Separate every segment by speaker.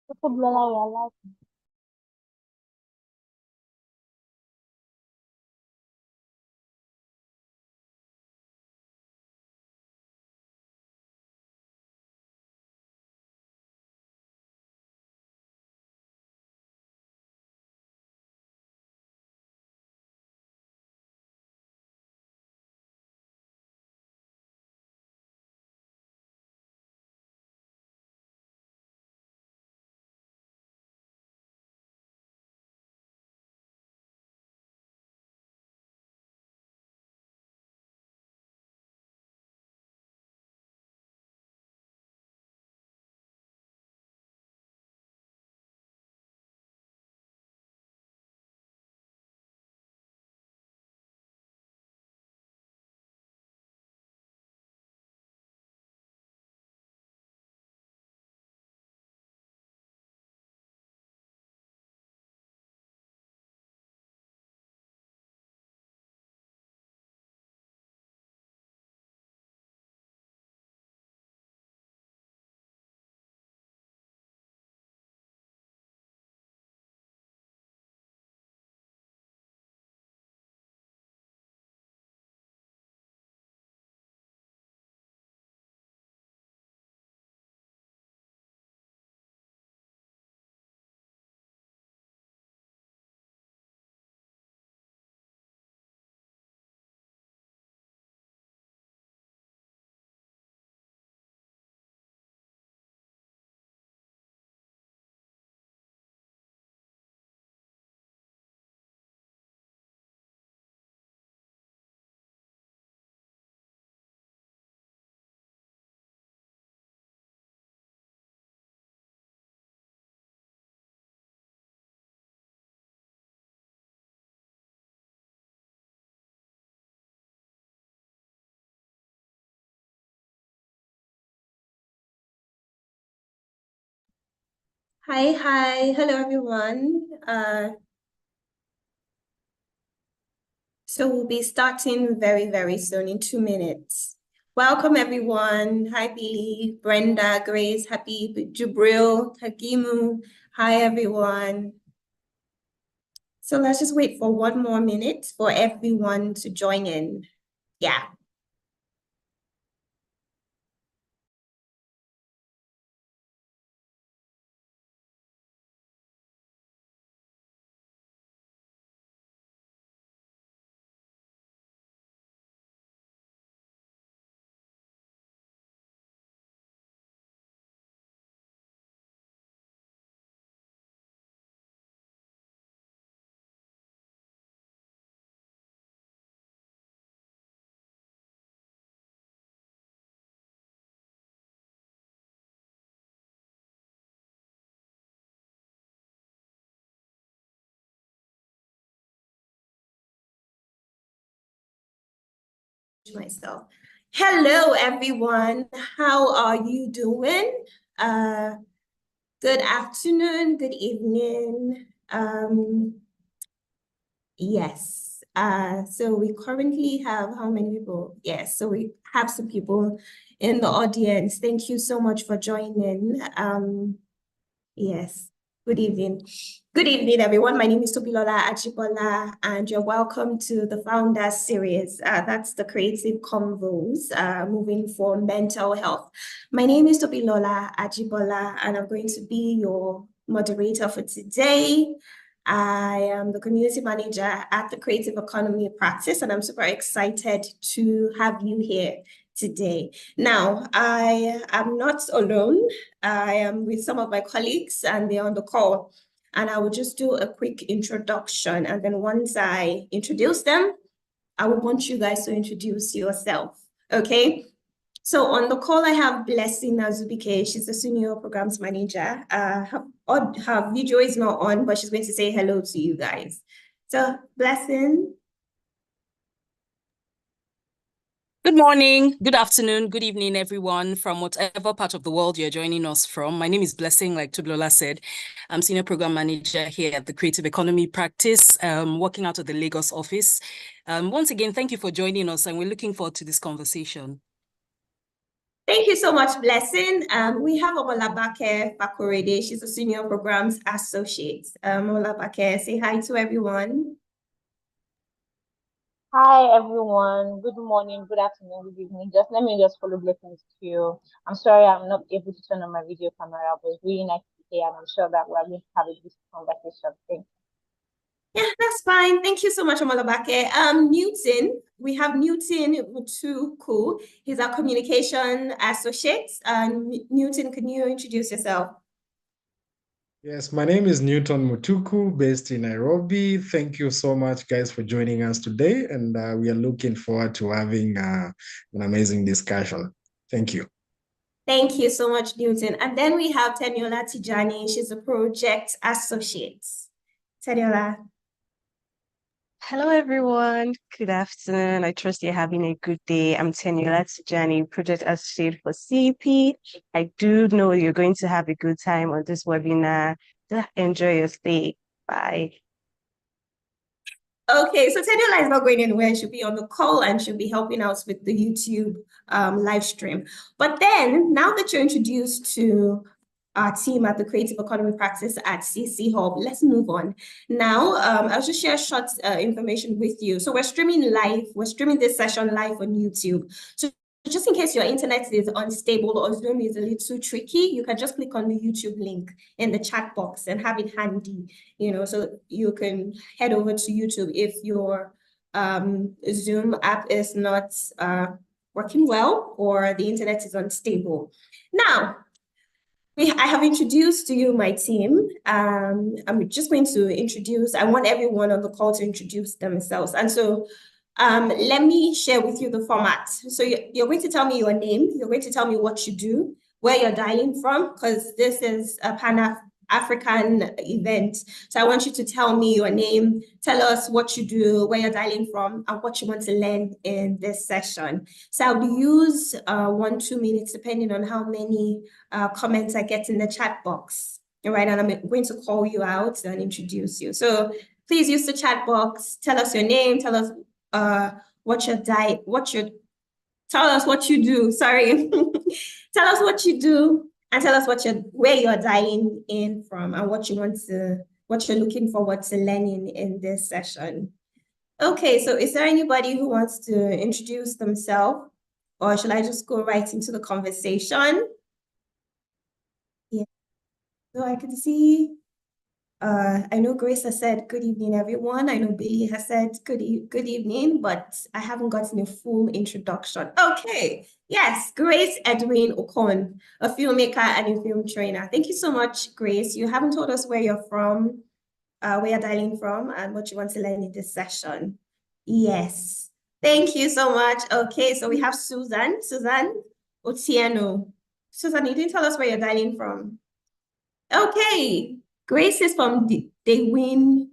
Speaker 1: Tobilola.
Speaker 2: Hi, hello everyone. So we'll be starting very soon in 2 minutes. Welcome everyone. Hi Billy, Brenda, Grace, Habib, Jubril, Hakimu. Hi everyone. So let's just wait for 1 more minute for everyone to join in. Yeah. Myself. Hello everyone. How are you doing? Good afternoon, good evening. Yes. So we currently have how many people? Yes, so we have some people in the audience. Thank you so much for joining. Yes. Good evening. Good evening, everyone. My name is Tobilola Ajibola, and you're welcome to the Founders Series. That's the Creative Convos, moving for mental health. My name is Tobilola Ajibola, and I'm going to be your moderator for today. I am the community manager at the Creative Economy Practice, and I'm super excited to have you here today. Now, I am not alone. I am with some of my colleagues and they're on the call. And I will just do a quick introduction. And then once I introduce them, I would want you guys to introduce yourself. Okay. So on the call, I have Blessing Azubike. She's the senior programs manager. Her video is not on, but she's going to say hello to you guys. So Blessing.
Speaker 3: Good morning, good afternoon, good evening, everyone, from whatever part of the world you're joining us from. My name is Blessing, like Tobilola said. I'm Senior Program Manager here at the Creative Economy Practice, working out of the Lagos office. Once again, thank you for joining us, and we're looking forward to this conversation.
Speaker 2: Thank you so much, Blessing. We have Omolabake Fakorede. She's a Senior Programs Associate. Omolabake, say hi to everyone.
Speaker 1: Hi everyone. Good morning, good afternoon, good evening. Let me follow Blessing's cue. I'm sorry I'm not able to turn on my video camera, but it's really nice to be here, and I'm sure that we're going to have a good conversation. Thank you.
Speaker 2: Yeah, that's fine. Thank you so much, Omolabake. Newton, we have Newton Mutuku. He's our communication associate. Newton, can you introduce yourself?
Speaker 4: Yes, my name is Newton Mutuku, based in Nairobi. Thank you so much, guys, for joining us today. And we are looking forward to having an amazing discussion. Thank you.
Speaker 2: Thank you so much, Newton. And then we have Teniola Tijani. She's a project associate. Teniola.
Speaker 5: Hello, everyone. Good afternoon. I trust you're having a good day. I'm Teniola Tijani, Project Associate for CP. I do know you're going to have a good time on this webinar. Enjoy your stay. Bye.
Speaker 2: Okay, so Teniola is not going anywhere. She'll be on the call and she'll be helping us with the YouTube live stream. But then, now that you're introduced to our team at the Creative Economy Practice at CcHUB, let's move on. Now, I'll just share short information with you. So we're streaming live. We're streaming this session live on YouTube. So just in case your internet is unstable or Zoom is a little tricky, you can just click on the YouTube link in the chat box and have it handy, so you can head over to YouTube if your Zoom app is not working well or the internet is unstable. Now, I have introduced to you my team. I'm just going to introduce, I want everyone on the call to introduce themselves. And so let me share with you the format. So you're going to tell me your name. You're going to tell me what you do, where you're dialing from, because this is a Pan-African event. So I want you to tell me your name, tell us what you do, where you're dialing from, and what you want to learn in this session. So I'll use 1-2 minutes, depending on how many comments I get in the chat box. All right, and I'm going to call you out and introduce you. So please use the chat box. Tell us your name. Tell us tell us what you do. Sorry. Tell us what you do and tell us where you're dialing in from and what you're looking forward to learning in this session. Okay, so is there anybody who wants to introduce themselves, or should I just go right into the conversation? Yeah. So I can see I know Grace has said good evening, everyone. I know Billy has said good evening, but I haven't gotten a full introduction. Okay, yes, Grace Edwin Okon, a filmmaker and a film trainer. Thank you so much, Grace. You haven't told us where you're from, where you're dialing from, and what you want to learn in this session. Yes, thank you so much. Okay, so we have Susan Otieno. Susan, you didn't tell us where you're dialing from. Okay. Grace is from the Win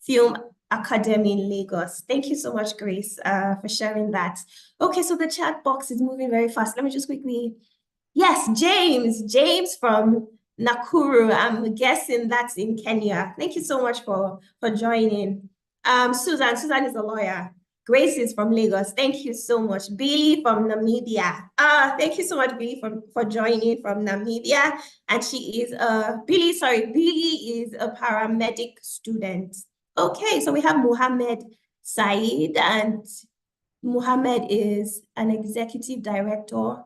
Speaker 2: Film Academy in Lagos. Thank you so much, Grace, for sharing that. Okay, so the chat box is moving very fast. Let me just quickly. Yes, James from Nakuru. I'm guessing that's in Kenya. Thank you so much for joining. Susan is a lawyer. Grace is from Lagos. Thank you so much. Billy from Namibia. Thank you so much, Billy, for joining from Namibia. And she is Billy is a paramedic student. Okay, so we have Muhammad Said, and Muhammad is an executive director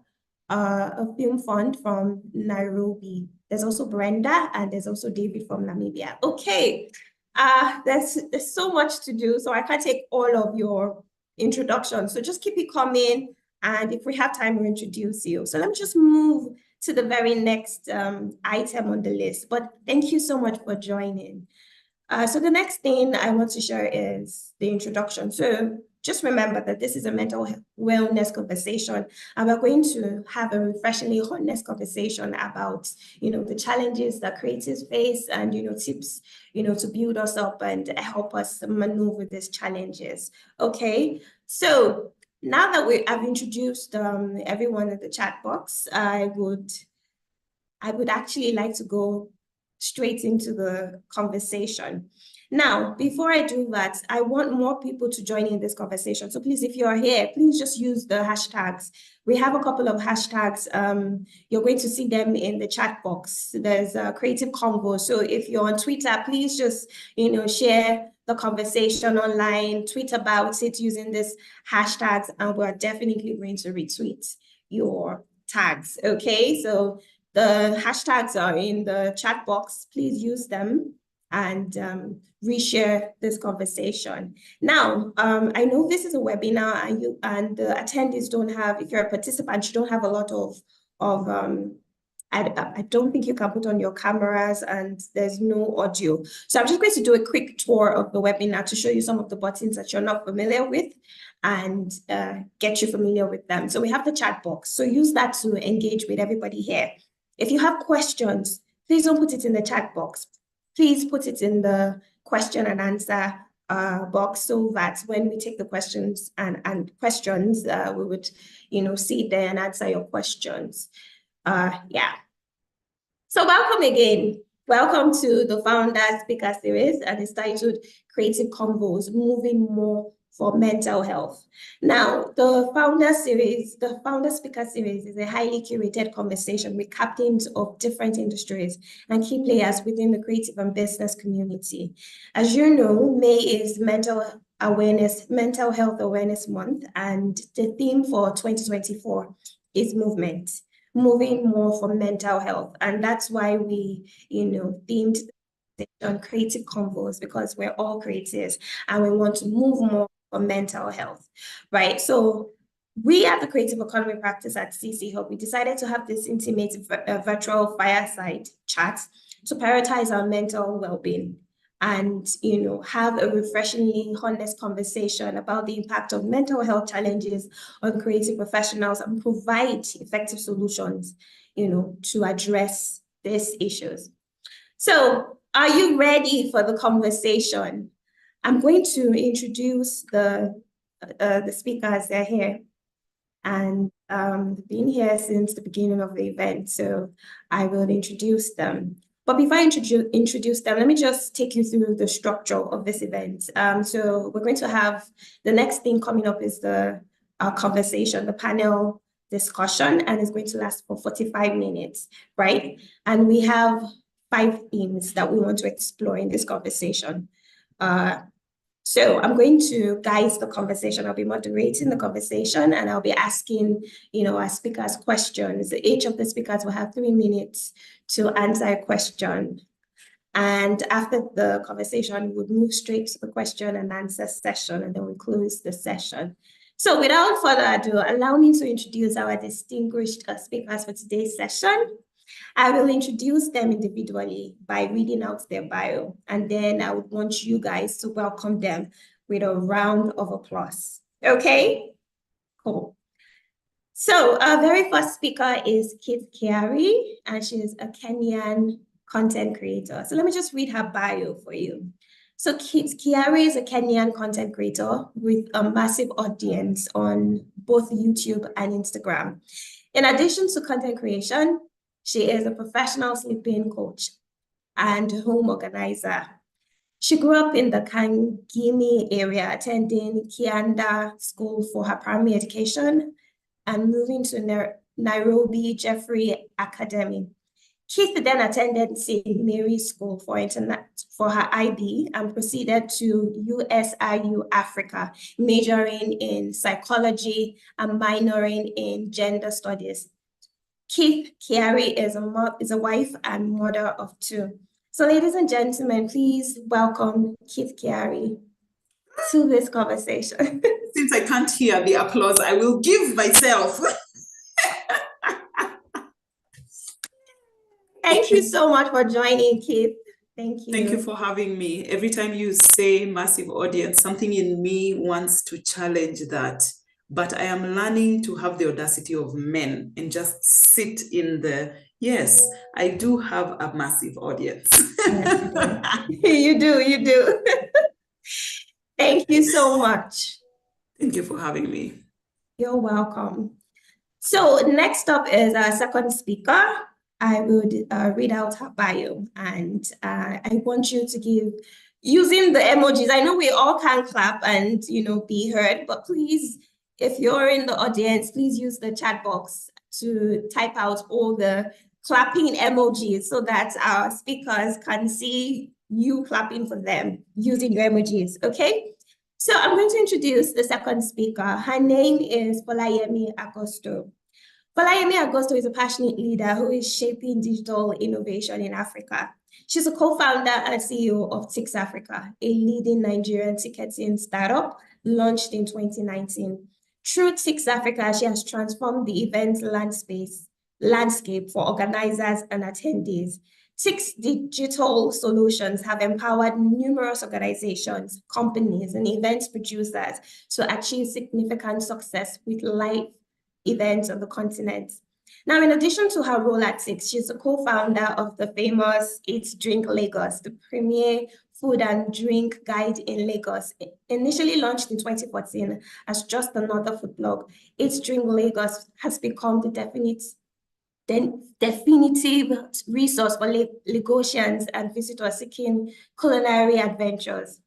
Speaker 2: of Film Fund from Nairobi. There's also Brenda, and there's also David from Namibia. Okay. There's so much to do, so I can't take all of your introductions. So just keep it coming, and if we have time, we'll introduce you. So let me just move to the very next item on the list. But thank you so much for joining. So the next thing I want to share is the introduction. So just remember that this is a mental wellness conversation, and we're going to have a refreshingly honest conversation about, the challenges that creatives face and, tips, to build us up and help us maneuver these challenges. Okay, so now that I've introduced everyone in the chat box, I would actually like to go straight into the conversation. Now, before I do that, I want more people to join in this conversation. So please, if you're here, please just use the hashtags. We have a couple of hashtags. You're going to see them in the chat box. There's a Creative Convo. So if you're on Twitter, please just, share the conversation online, tweet about it using this hashtags, and we're definitely going to retweet your tags. Okay, so the hashtags are in the chat box. Please use them and reshare this conversation. Now, I know this is a webinar and the attendees don't have, if you're a participant, you don't have a lot of I don't think you can put on your cameras and there's no audio. So I'm just going to do a quick tour of the webinar to show you some of the buttons that you're not familiar with and get you familiar with them. So we have the chat box. So use that to engage with everybody here. If you have questions, please don't put it in the chat box. Please put it in the question and answer box so that when we take the questions and questions, we would, see it there and answer your questions. Yeah. So welcome again. Welcome to the Founder Speaker Series, and it's titled Creative Convos, Moving More for Mental Health. Now, the Founder Speaker Series is a highly curated conversation with captains of different industries and key players within the creative and business community. As you know, May is Mental Health Awareness Month, and the theme for 2024 is movement. Moving more for mental health. And that's why we, themed on Creative Convos, because we're all creatives and we want to move more for mental health, right? So we at the Creative Economy Practice at CcHUB, we decided to have this intimate virtual fireside chat to prioritize our mental well-being and, have a refreshingly honest conversation about the impact of mental health challenges on creative professionals and provide effective solutions, to address these issues. So are you ready for the conversation? I'm going to introduce the speakers. They're here and been here since the beginning of the event. So I will introduce them. But before I introduce them, let me just take you through the structure of this event. So we're going to have, the next thing coming up is the conversation, the panel discussion, and it's going to last for 45 minutes, right? And we have 5 themes that we want to explore in this conversation. So I'm going to guide the conversation. I'll be moderating the conversation and I'll be asking, our speakers questions. Each of the speakers will have 3 minutes to answer a question. And after the conversation, we'll move straight to the question and answer session, and then we'll close the session. So without further ado, allow me to introduce our distinguished speakers for today's session. I will introduce them individually by reading out their bio, and then I would want you guys to welcome them with a round of applause. Okay? Cool. So our very first speaker is Kit Kiari, and she is a Kenyan content creator. So let me just read her bio for you. So Kit Kiari is a Kenyan content creator with a massive audience on both YouTube and Instagram. In addition to content creation, she is a professional sleeping coach and home organizer. She grew up in the Kangemi area, attending Kianda School for her primary education and moving to Nairobi Jeffrey Academy. Keith then attended St. Mary's School for her IB and proceeded to USIU Africa, majoring in psychology and minoring in gender studies. Keith Kiari is a wife and mother of 2. So ladies and gentlemen, please welcome Keith Kiari to this conversation.
Speaker 6: Since I can't hear the applause, I will give myself.
Speaker 2: Thank you so much for joining, Keith. Thank you.
Speaker 6: Thank you for having me. Every time you say massive audience, something in me wants to challenge that. But I am learning to have the audacity of men and just sit in the, yes, I do have a massive audience.
Speaker 2: Yes, you do. Thank you so much.
Speaker 6: Thank you for having me.
Speaker 2: You're welcome. So next up is our second speaker. I would read out her bio, and I want you to give using the emojis. I know we all can clap and, be heard, but please, if you're in the audience, please use the chat box to type out all the clapping emojis so that our speakers can see you clapping for them using your emojis, okay? So I'm going to introduce the second speaker. Her name is Folayemi Agosto. Folayemi Agosto is a passionate leader who is shaping digital innovation in Africa. She's a co-founder and CEO of Tix Africa, a leading Nigerian ticketing startup launched in 2019. Through Tix Africa, she has transformed the event landscape for organizers and attendees. Tix digital solutions have empowered numerous organizations, companies, and event producers to achieve significant success with live events on the continent. Now, in addition to her role at Tix, she's a co-founder of the famous Eat Drink Lagos, the premier food and drink guide in Lagos. Initially launched in 2014 as just another food blog, Eat Drink Lagos has become the definitive resource for Lagosians and visitors seeking culinary adventures.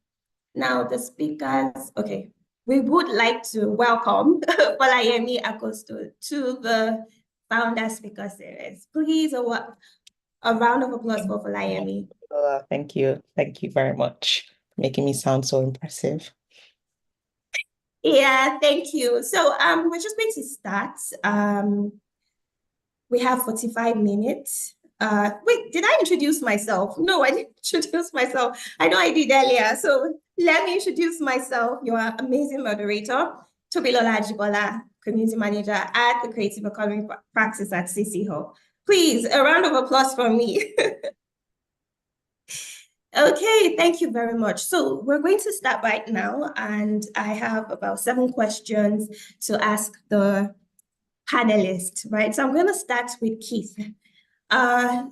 Speaker 2: Now, the speakers, okay. We would like to welcome Folayemi Agosto to the Founder Speaker Series. Please, a round of applause for Folayemi.
Speaker 7: Thank you. Thank you very much for making me sound so impressive.
Speaker 2: Yeah, thank you. So we're just going to start. We have 45 minutes. Wait, did I introduce myself? No, I didn't introduce myself. I know I did earlier. So let me introduce myself, your amazing moderator, Tobilola Ajibola, Community Manager at the Creative Economy Practice at CcHUB. Please, a round of applause for me. Okay, thank you very much. So we're going to start right now, and I have about 7 questions to ask the panelists, right? So I'm going to start with Keith.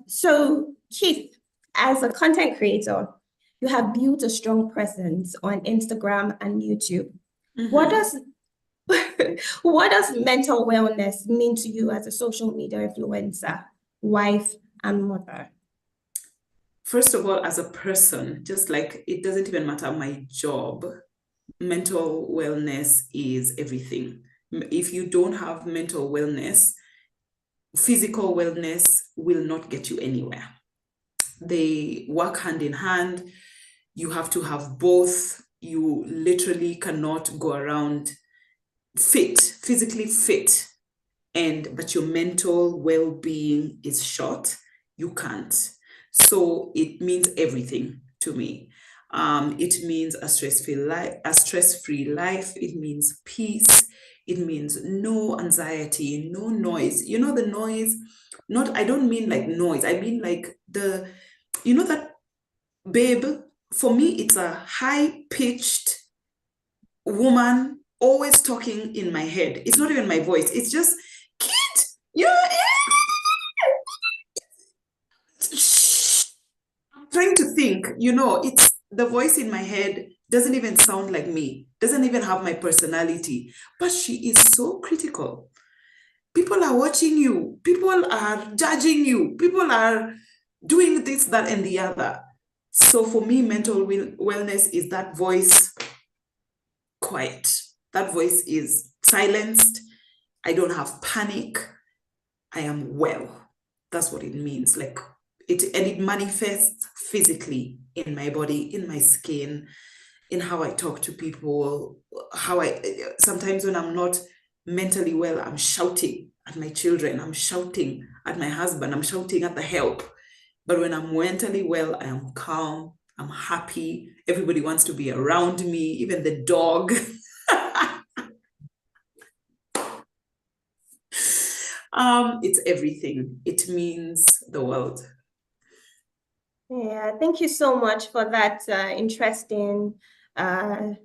Speaker 2: So Keith, as a content creator, you have built a strong presence on Instagram and YouTube. Mm-hmm. What does mental wellness mean to you as a social media influencer, wife, and mother?
Speaker 6: First of all, as a person, just like it doesn't even matter my job, mental wellness is everything. If you don't have mental wellness, physical wellness will not get you anywhere. They work hand in hand. You have to have both. You literally cannot go around physically fit, but your mental well-being is short. You can't. So it means everything to me. It means a stress-free life. It means peace. It means no anxiety, no noise. You know, the noise, I don't mean like noise. I mean like that, babe, for me, it's a high-pitched woman always talking in my head. It's not even my voice. It's just, kid, I'm trying to think, it's the voice in my head doesn't even sound like me, doesn't even have my personality, but she is so critical. People are watching you, people are judging you, people are doing this, that, and the other. So for me, mental wellness is that voice quiet. That voice is silenced. I don't have panic. I am well. That's what it means. Like it manifests physically in my body, in my skin, in how I talk to people, sometimes when I'm not mentally well, I'm shouting at my children, I'm shouting at my husband, I'm shouting at the help. But when I'm mentally well, I am calm, I'm happy, everybody wants to be around me, even the dog. It's everything. It means the world.
Speaker 2: Yeah, thank you so much for that interesting answer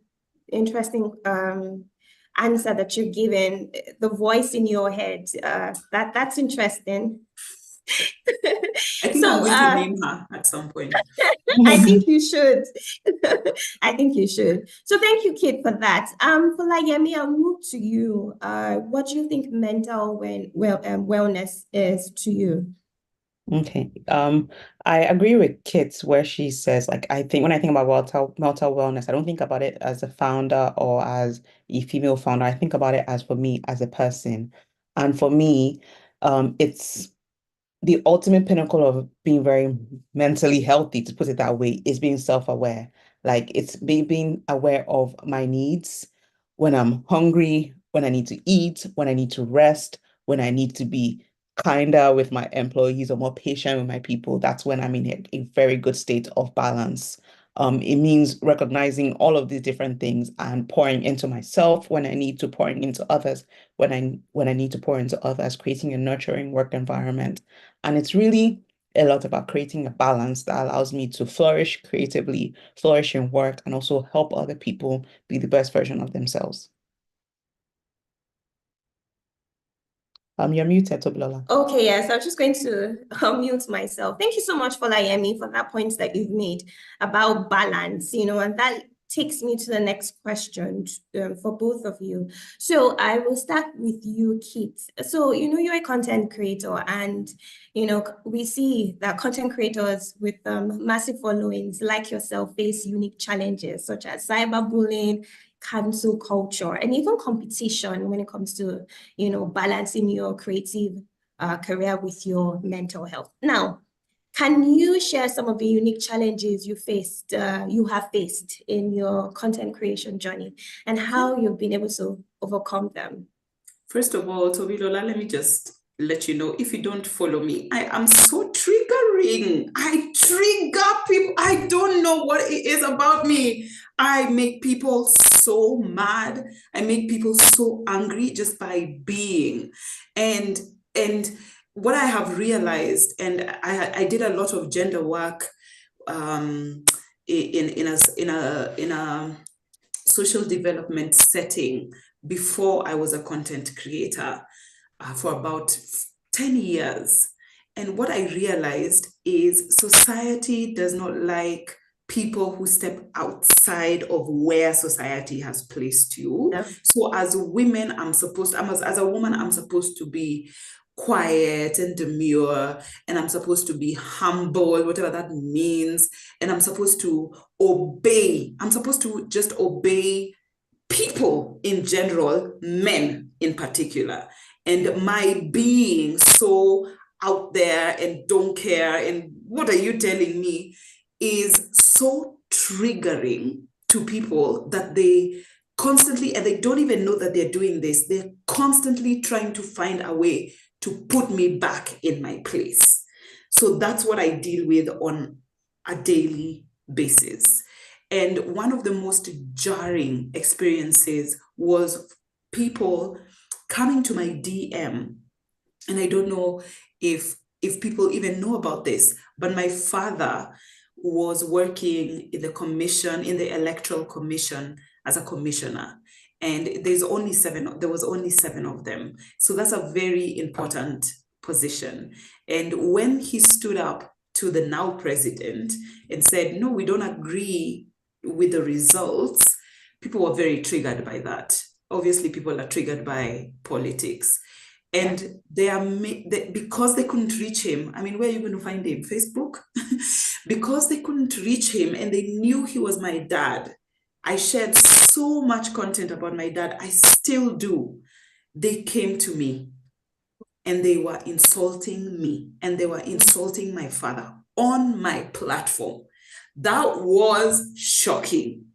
Speaker 2: that you're giving. The voice in your head, that's interesting.
Speaker 6: I think I'm going to name her at some point.
Speaker 2: I think you should. I think you should. So thank you, Kit, for that. Folayemi, I'll move to you. What do you think mental wellness is to you?
Speaker 7: Okay. I agree with Kit where she says, like, I think when I think about mental wellness, I don't think about it as a founder or as a female founder. I think about it as for me as a person. And for me, it's the ultimate pinnacle of being very mentally healthy, to put it that way, is being self-aware. Like it's being aware of my needs when I'm hungry, when I need to eat, when I need to rest, when I need to be kinder with my employees or more patient with my people. That's when I'm in a very good state of balance. It means recognizing all of these different things and pouring into myself when I need to, pouring into others when I need to pour into others, creating a nurturing work environment. And it's really a lot about creating a balance that allows me to flourish creatively, flourish in work, and also help other people be the best version of themselves. You're muted, Tobilola.
Speaker 2: Okay, yes, I was just going to mute myself. Thank you so much, Folayemi, for that point that you've made about balance, and that takes me to the next question for both of you. So I will start with you, Kit. So, you're a content creator, and, we see that content creators with massive followings like yourself face unique challenges such as cyberbullying, cancel culture, and even competition when it comes to, balancing your creative career with your mental health. Now, can you share some of the unique challenges you have faced in your content creation journey and how you've been able to overcome them?
Speaker 6: First of all, Tobilola, let me just let you know, if you don't follow me, I am so triggering. I trigger people. I don't know what it is about me. I make people so mad. I make people so angry just by being. And what I have realized, and I did a lot of gender work in a social development setting before I was a content creator for about 10 years. And what I realized is society does not like people who step outside of where society has placed you.
Speaker 2: Yeah.
Speaker 6: So as women, as a woman, I'm supposed to be quiet and demure, and I'm supposed to be humble, whatever that means, and I'm supposed to obey. I'm supposed to just obey people in general, men in particular. And my being so out there and don't care, and what are you telling me, is so triggering to people that they constantly, and they don't even know that they're doing this, they're constantly trying to find a way to put me back in my place. So that's what I deal with on a daily basis. And one of the most jarring experiences was people coming to my DM. And I don't know if people even know about this, but my father was working in the Electoral Commission as a commissioner. And there was only 7 of them. So that's a very important position. And when he stood up to the now president and said, no, we don't agree with the results, people were very triggered by that. Obviously, people are triggered by politics. And because they couldn't reach him, I mean, where are you going to find him? Facebook? Because they couldn't reach him and they knew he was my dad. I shared so much content about my dad. I still do. They came to me and they were insulting me and they were insulting my father on my platform. That was shocking.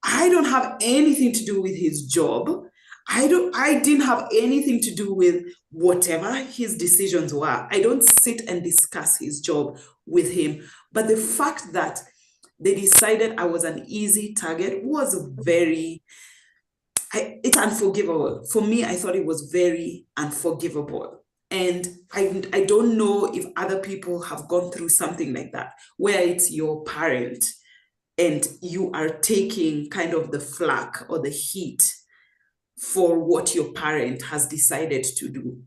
Speaker 6: I don't have anything to do with his job. I didn't have anything to do with whatever his decisions were. I don't sit and discuss his job with him. But the fact that they decided I was an easy target was it's unforgivable. For me, I thought it was very unforgivable. And I don't know if other people have gone through something like that, where it's your parent and you are taking kind of the flack or the heat for what your parent has decided to do,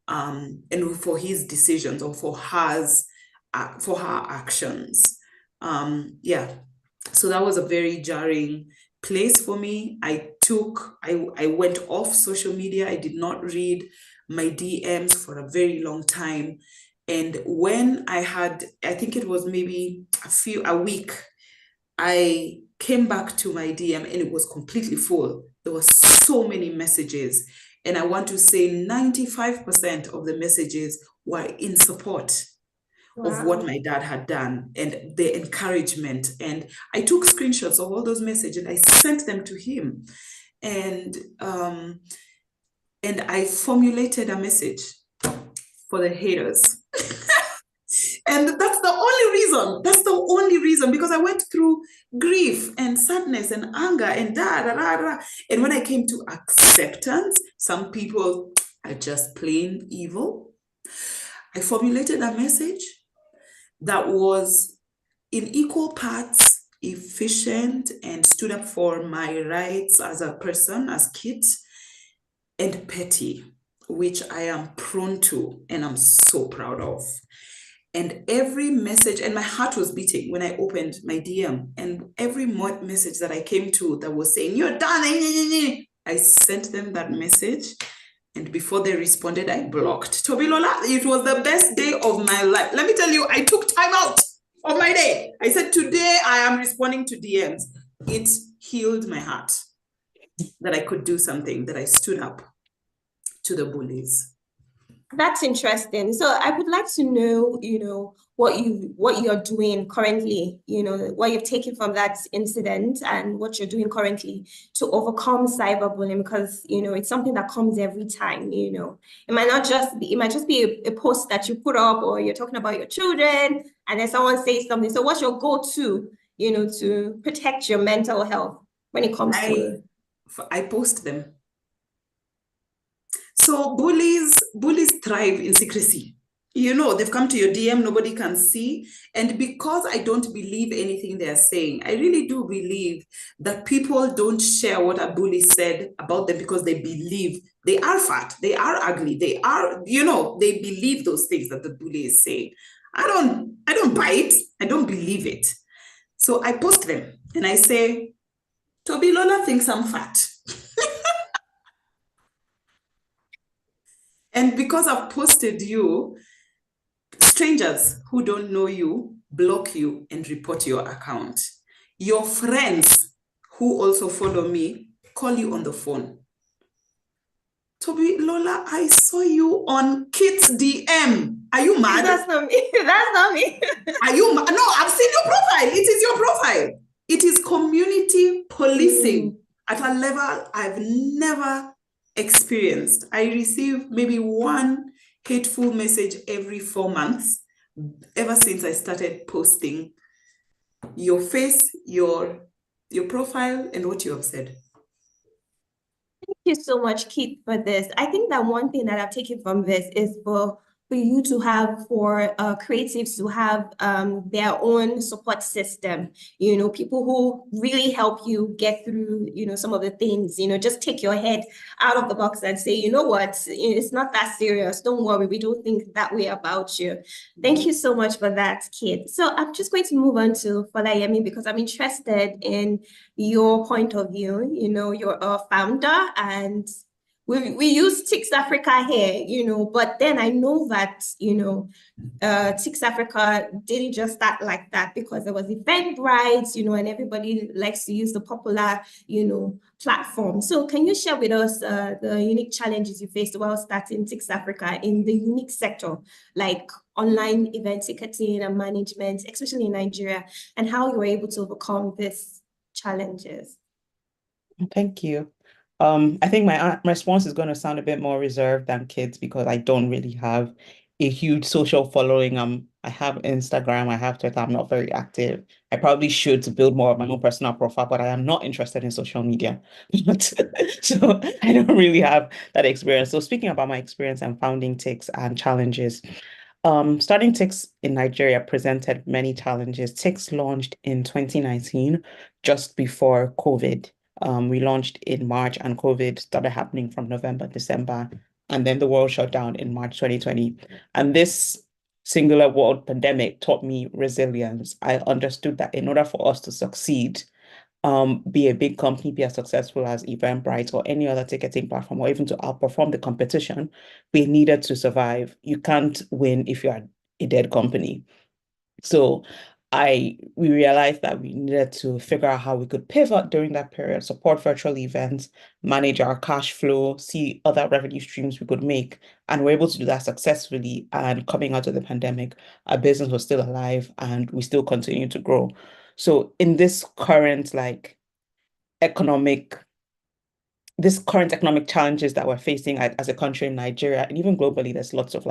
Speaker 6: and for his decisions or for her actions. So that was a very jarring place for me. I went off social media. I did not read my DMs for a very long time. And when I think it was maybe a week, I came back to my DM and it was completely full. There were so many messages. And I want to say 95% of the messages were in support of what my dad had done and the encouragement. And I took screenshots of all those messages and I sent them to him. And I formulated a message for the haters. And that's the only reason. That's the only reason, because I went through grief and sadness and anger and And when I came to acceptance, some people are just plain evil. I formulated a message that was in equal parts efficient and stood up for my rights as a person, as Kit, and petty, which I am prone to and I'm so proud of. And every message, and my heart was beating when I opened my DM, and every message that I came to that was saying, "You're done," I sent them that message. And before they responded, I blocked. Tobilola, it was the best day of my life. Let me tell you, I took time out of my day. I said, today I am responding to DMs. It healed my heart that I could do something, that I stood up to the bullies.
Speaker 2: That's interesting. So I would like to know, what you're doing currently, what you've taken from that incident and what you're doing currently to overcome cyberbullying, because, it's something that comes every time, It might just be a post that you put up, or you're talking about your children and then someone says something. So what's your go-to, to protect your mental health when it comes to...
Speaker 6: I post them. So bullies thrive in secrecy. They've come to your DM, nobody can see. And because I don't believe anything they're saying, I really do believe that people don't share what a bully said about them because they believe they are fat, they are ugly, they are, they believe those things that the bully is saying. I don't buy it. I don't believe it. So I post them and I say, Tobilola thinks I'm fat. And because I've posted you, strangers who don't know you block you and report your account. Your friends who also follow me call you on the phone. Tobilola, I saw you on Kit's DM. Are you mad?
Speaker 2: That's not me. That's not me.
Speaker 6: Are you mad? No, I've seen your profile. It is your profile. It is community policing at a level I've never experienced. I receive maybe one hateful message every 4 months ever since I started posting your face, your profile, and what you have said.
Speaker 2: Thank you so much, Keith, for this. I think that one thing that I've taken from this is for you to have, for creatives to have their own support system, people who really help you get through, some of the things, just take your head out of the box and say, you know what, it's not that serious. Don't worry, we don't think that way about you. Thank you so much for that, Kit. So I'm just going to move on to Folayemi because I'm interested in your point of view. You're a founder and we use Tix Africa here, but then I know that, Tix Africa didn't just start like that because there was Eventbrite, and everybody likes to use the popular, platform. So can you share with us the unique challenges you faced while starting Tix Africa in the unique sector, like online event ticketing and management, especially in Nigeria, and how you were able to overcome these challenges?
Speaker 7: Thank you. I think my response is going to sound a bit more reserved than Kit's because I don't really have a huge social following. I have Instagram, I have Twitter. I'm not very active. I probably should to build more of my own personal profile, but I am not interested in social media. So I don't really have that experience. So speaking about my experience and founding Tix and challenges, starting Tix in Nigeria presented many challenges. Tix launched in 2019, just before COVID. We launched in March and COVID started happening from November, December, and then the world shut down in March 2020. And this singular world pandemic taught me resilience. I understood that in order for us to succeed, be a big company, be as successful as Eventbrite or any other ticketing platform, or even to outperform the competition, we needed to survive. You can't win if you are a dead company. So we realized that we needed to figure out how we could pivot during that period, support virtual events, manage our cash flow, see other revenue streams we could make. And we're able to do that successfully. And coming out of the pandemic, our business was still alive and we still continue to grow. So in this current economic challenges that we're facing as a country in Nigeria, and even globally, there's lots of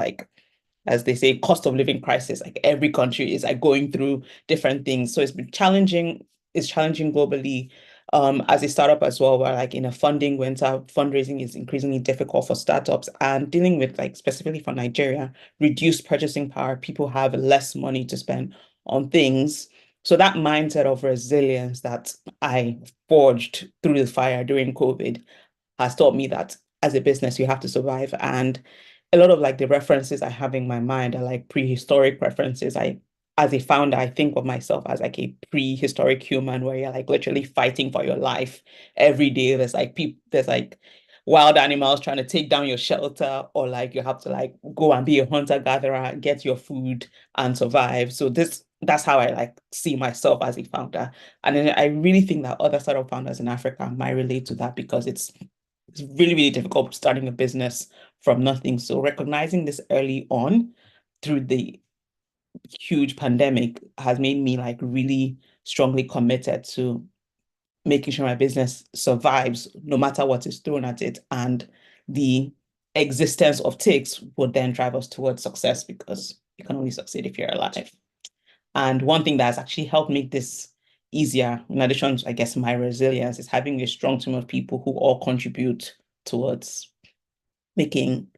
Speaker 7: as they say, cost of living crisis. Like every country is going through different things. So it's been challenging. It's challenging globally. As a startup as well, where in a funding winter, fundraising is increasingly difficult for startups, and dealing with specifically for Nigeria, reduced purchasing power. People have less money to spend on things. So that mindset of resilience that I forged through the fire during COVID has taught me that as a business, you have to survive. And a lot of the references I have in my mind are prehistoric references. As a founder, I think of myself as a prehistoric human where you're literally fighting for your life every day. There's there's wild animals trying to take down your shelter, or you have to go and be a hunter-gatherer, get your food and survive. So that's how I see myself as a founder. And then I really think that other startup founders in Africa might relate to that, because it's really, really difficult starting a business from nothing. So recognizing this early on through the huge pandemic has made me really strongly committed to making sure my business survives no matter what is thrown at it. And the existence of ticks would then drive us towards success, because you can only succeed if you're alive. And one thing that has actually helped make this easier, in addition to, I guess, my resilience, is having a strong team of people who all contribute towards making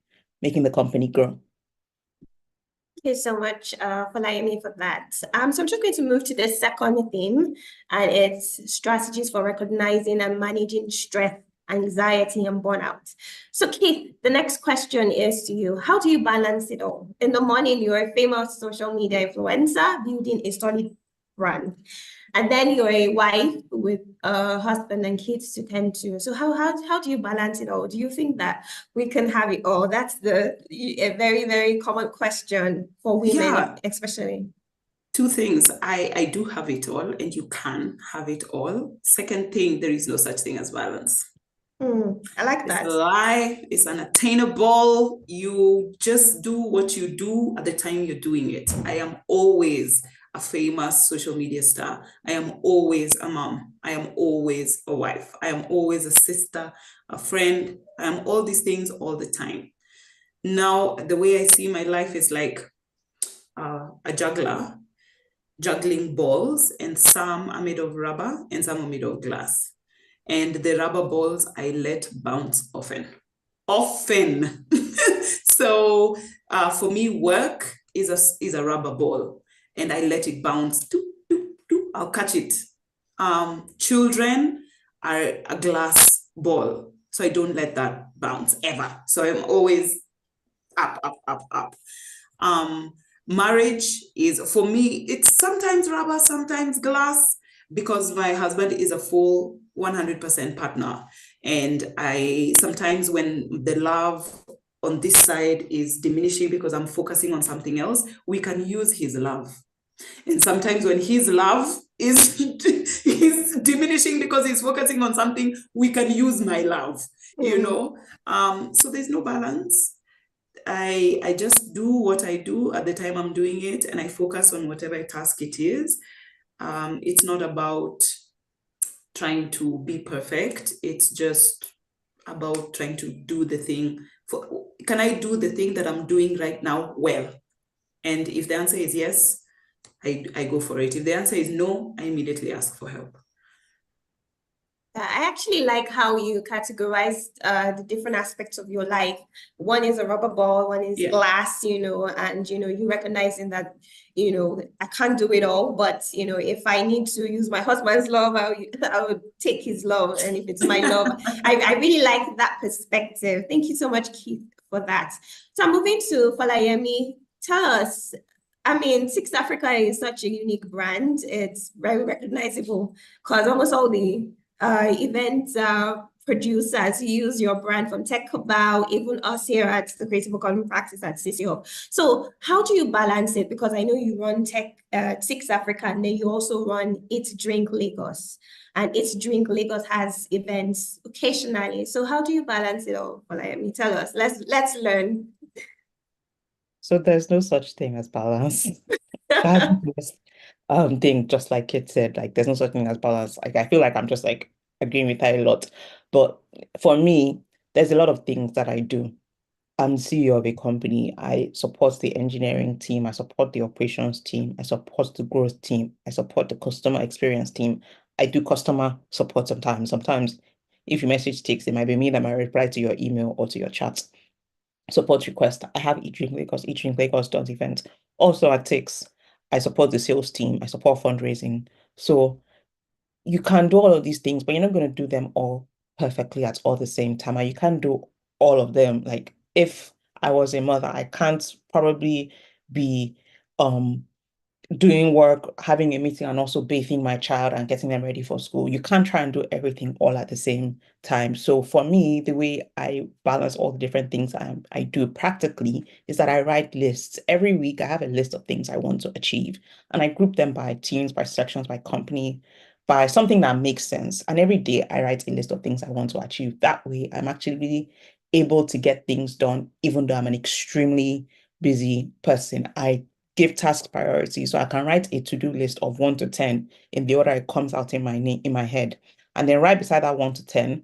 Speaker 7: the company grow.
Speaker 2: Thank you so much, Folayemi, for that. So I'm just going to move to the second theme, and it's strategies for recognizing and managing stress, anxiety, and burnout. So Keith, the next question is to you. How do you balance it all? In the morning, you're a famous social media influencer building a solid brand. And then you're a wife with a husband and kids to tend to. So how do you balance it all? Do you think that we can have it all? That's a very, very common question for women, especially.
Speaker 6: Two things. I do have it all, and you can have it all. Second thing, there is no such thing as balance.
Speaker 2: I like that.
Speaker 6: It's a lie. It's unattainable. You just do what you do at the time you're doing it. I am always a famous social media star. I am always a mom. I am always a wife. I am always a sister, a friend. I am all these things all the time. Now, the way I see my life is like a juggler, juggling balls, and some are made of rubber and some are made of glass. And the rubber balls I let bounce often. So for me, work is a rubber ball, and I let it bounce. I'll catch it. Children are a glass ball, so I don't let that bounce ever. So I'm always up. Marriage is, for me, it's sometimes rubber, sometimes glass, because my husband is a full 100% partner. And sometimes when the love on this side is diminishing because I'm focusing on something else, we can use his love. And sometimes when his love is diminishing because he's focusing on something, we can use my love, you know? So there's no balance. I just do what I do at the time I'm doing it, and I focus on whatever task it is. It's not about trying to be perfect. It's just about trying to do the thing. Can I do the thing that I'm doing right now well? And if the answer is yes, I go for it. If the answer is no, I immediately ask for help.
Speaker 2: I actually like how you categorize the different aspects of your life. One is a rubber ball, one is glass, and, you recognizing that, I can't do it all, but, if I need to use my husband's love, I would take his love. And if it's my love, I really like that perspective. Thank you so much, Keith, for that. So I'm moving to Folayemi. Tell us, Six Africa is such a unique brand. It's very recognizable because almost all the events producers use your brand, from Tech Cabal, even us here at the Creative Economy Practice at CcHUB. So how do you balance it? Because I know you run Six Africa, and then you also run Eat Drink Lagos. And Eat Drink Lagos has events occasionally. So how do you balance it all? Well, tell us. Let's learn.
Speaker 7: So there's no such thing as balance. That's the best thing, just like Kit said, like there's no such thing as balance. Like I feel like I'm just like agreeing with her a lot. But for me, there's a lot of things that I do. I'm CEO of a company. I support the engineering team. I support the operations team. I support the growth team. I support the customer experience team. I do customer support sometimes. Sometimes if your message takes, it might be me that might reply to your email or to your chat. Support request. I have Eat Drink Lagos. Eat Drink Lagos does events. Also at Tix, I support the sales team. I support fundraising. So you can do all of these things, but you're not going to do them all perfectly at all the same time. And you can't do all of them. Like if I was a mother, I can't probably be doing work, having a meeting, and also bathing my child and getting them ready for school. You can't try and do everything all at the same time. So for me, the way I balance all the different things I do practically is that I write lists. Every week, I have a list of things I want to achieve, and I group them by teams, by sections, by company, by something that makes sense. And every day, I write a list of things I want to achieve. That way, I'm actually able to get things done, even though I'm an extremely busy person. I give tasks priority. So I can write a to-do list of 1 to 10 in the order it comes out in my head. And then right beside that 1 to 10,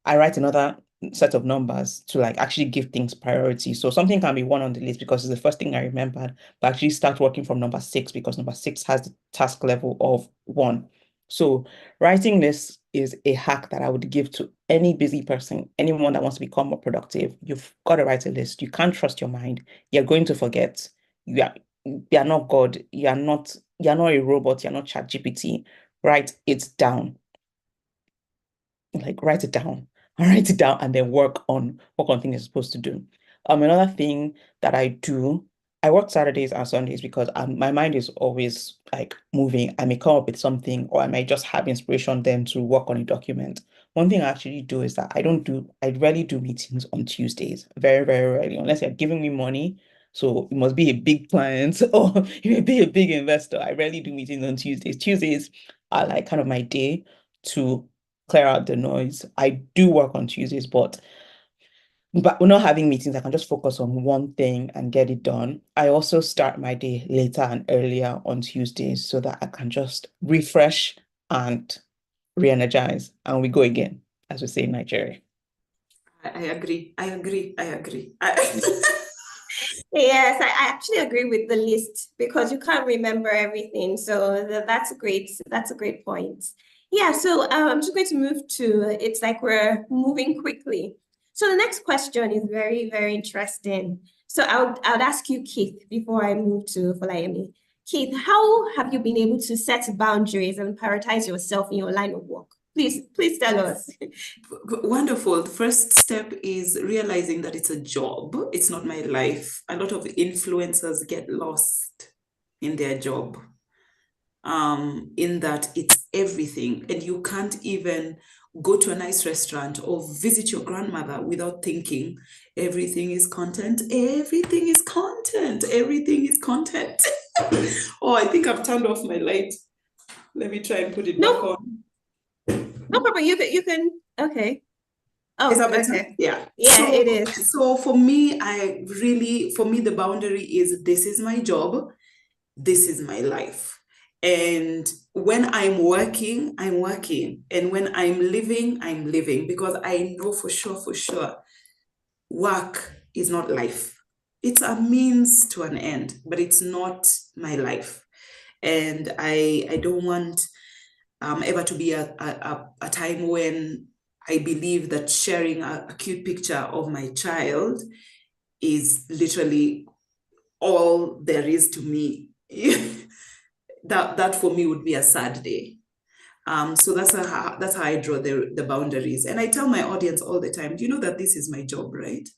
Speaker 7: I write another set of numbers to like actually give things priority. So something can be 1 on the list because it's the first thing I remembered, but actually start working from number 6 because number 6 has the task level of 1. So writing lists is a hack that I would give to any busy person, anyone that wants to become more productive. You've got to write a list. You can't trust your mind. You're going to forget. You're not God. You're not a robot. You're not ChatGPT. Write it down. Like write it down. Write it down and then work on things you're supposed to do. Another thing that I do, I work Saturdays and Sundays because my mind is always like moving. I may come up with something, or I might just have inspiration then to work on a document. One thing I actually do is that I rarely do meetings on Tuesdays. Very, very rarely, unless you're giving me money. So it must be a big client or you may be a big investor. I rarely do meetings on Tuesdays. Tuesdays are like kind of my day to clear out the noise. I do work on Tuesdays, but we're not having meetings. I can just focus on one thing and get it done. I also start my day later and earlier on Tuesdays so that I can just refresh and re-energize, and we go again, as we say in Nigeria.
Speaker 6: I agree.
Speaker 2: Yes, I actually agree with the list because you can't remember everything. So that's a great point. Yeah, so I'm just going to move to, it's like we're moving quickly. So the next question is very, very interesting. So I would ask you, Keith, before I move to Folayemi. Keith, how have you been able to set boundaries and prioritize yourself in your line of work? Please tell us.
Speaker 6: Wonderful. The first step is realizing that it's a job. It's not my life. A lot of influencers get lost in their job, in that it's everything. And you can't even go to a nice restaurant or visit your grandmother without thinking everything is content. Everything is content. Everything is content. Oh, I think I've turned off my light. Let me try and put it back on.
Speaker 2: No problem. You can. Okay. Oh,
Speaker 6: is that better?
Speaker 2: okay.
Speaker 6: Yeah.
Speaker 2: Yeah, it is.
Speaker 6: So for me, the boundary is this is my job. This is my life. And when I'm working, I'm working. And when I'm living, I'm living, because I know for sure, work is not life. It's a means to an end, but it's not my life. And I don't want ever to be a time when I believe that sharing a cute picture of my child is literally all there is to me. that for me would be a sad day. So that's how I draw the boundaries. And I tell my audience all the time, do you know that this is my job, right?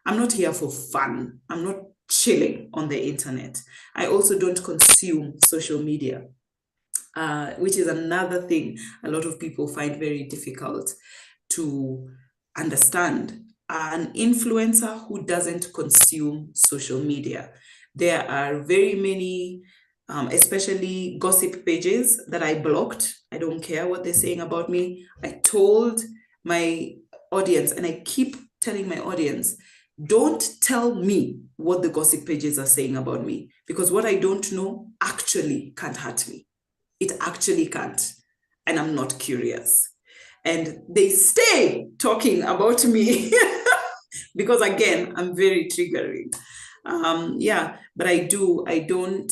Speaker 6: I'm not here for fun. I'm not chilling on the internet. I also don't consume social media, which is another thing a lot of people find very difficult to understand an influencer who doesn't consume social media. There are very many, especially gossip pages that I blocked. I don't care what they're saying about me. I told my audience, and I keep telling my audience, don't tell me what the gossip pages are saying about me, because what I don't know actually can't hurt me. It actually can't. And I'm not curious. And they stay talking about me because, again, I'm very triggering. Yeah, but I don't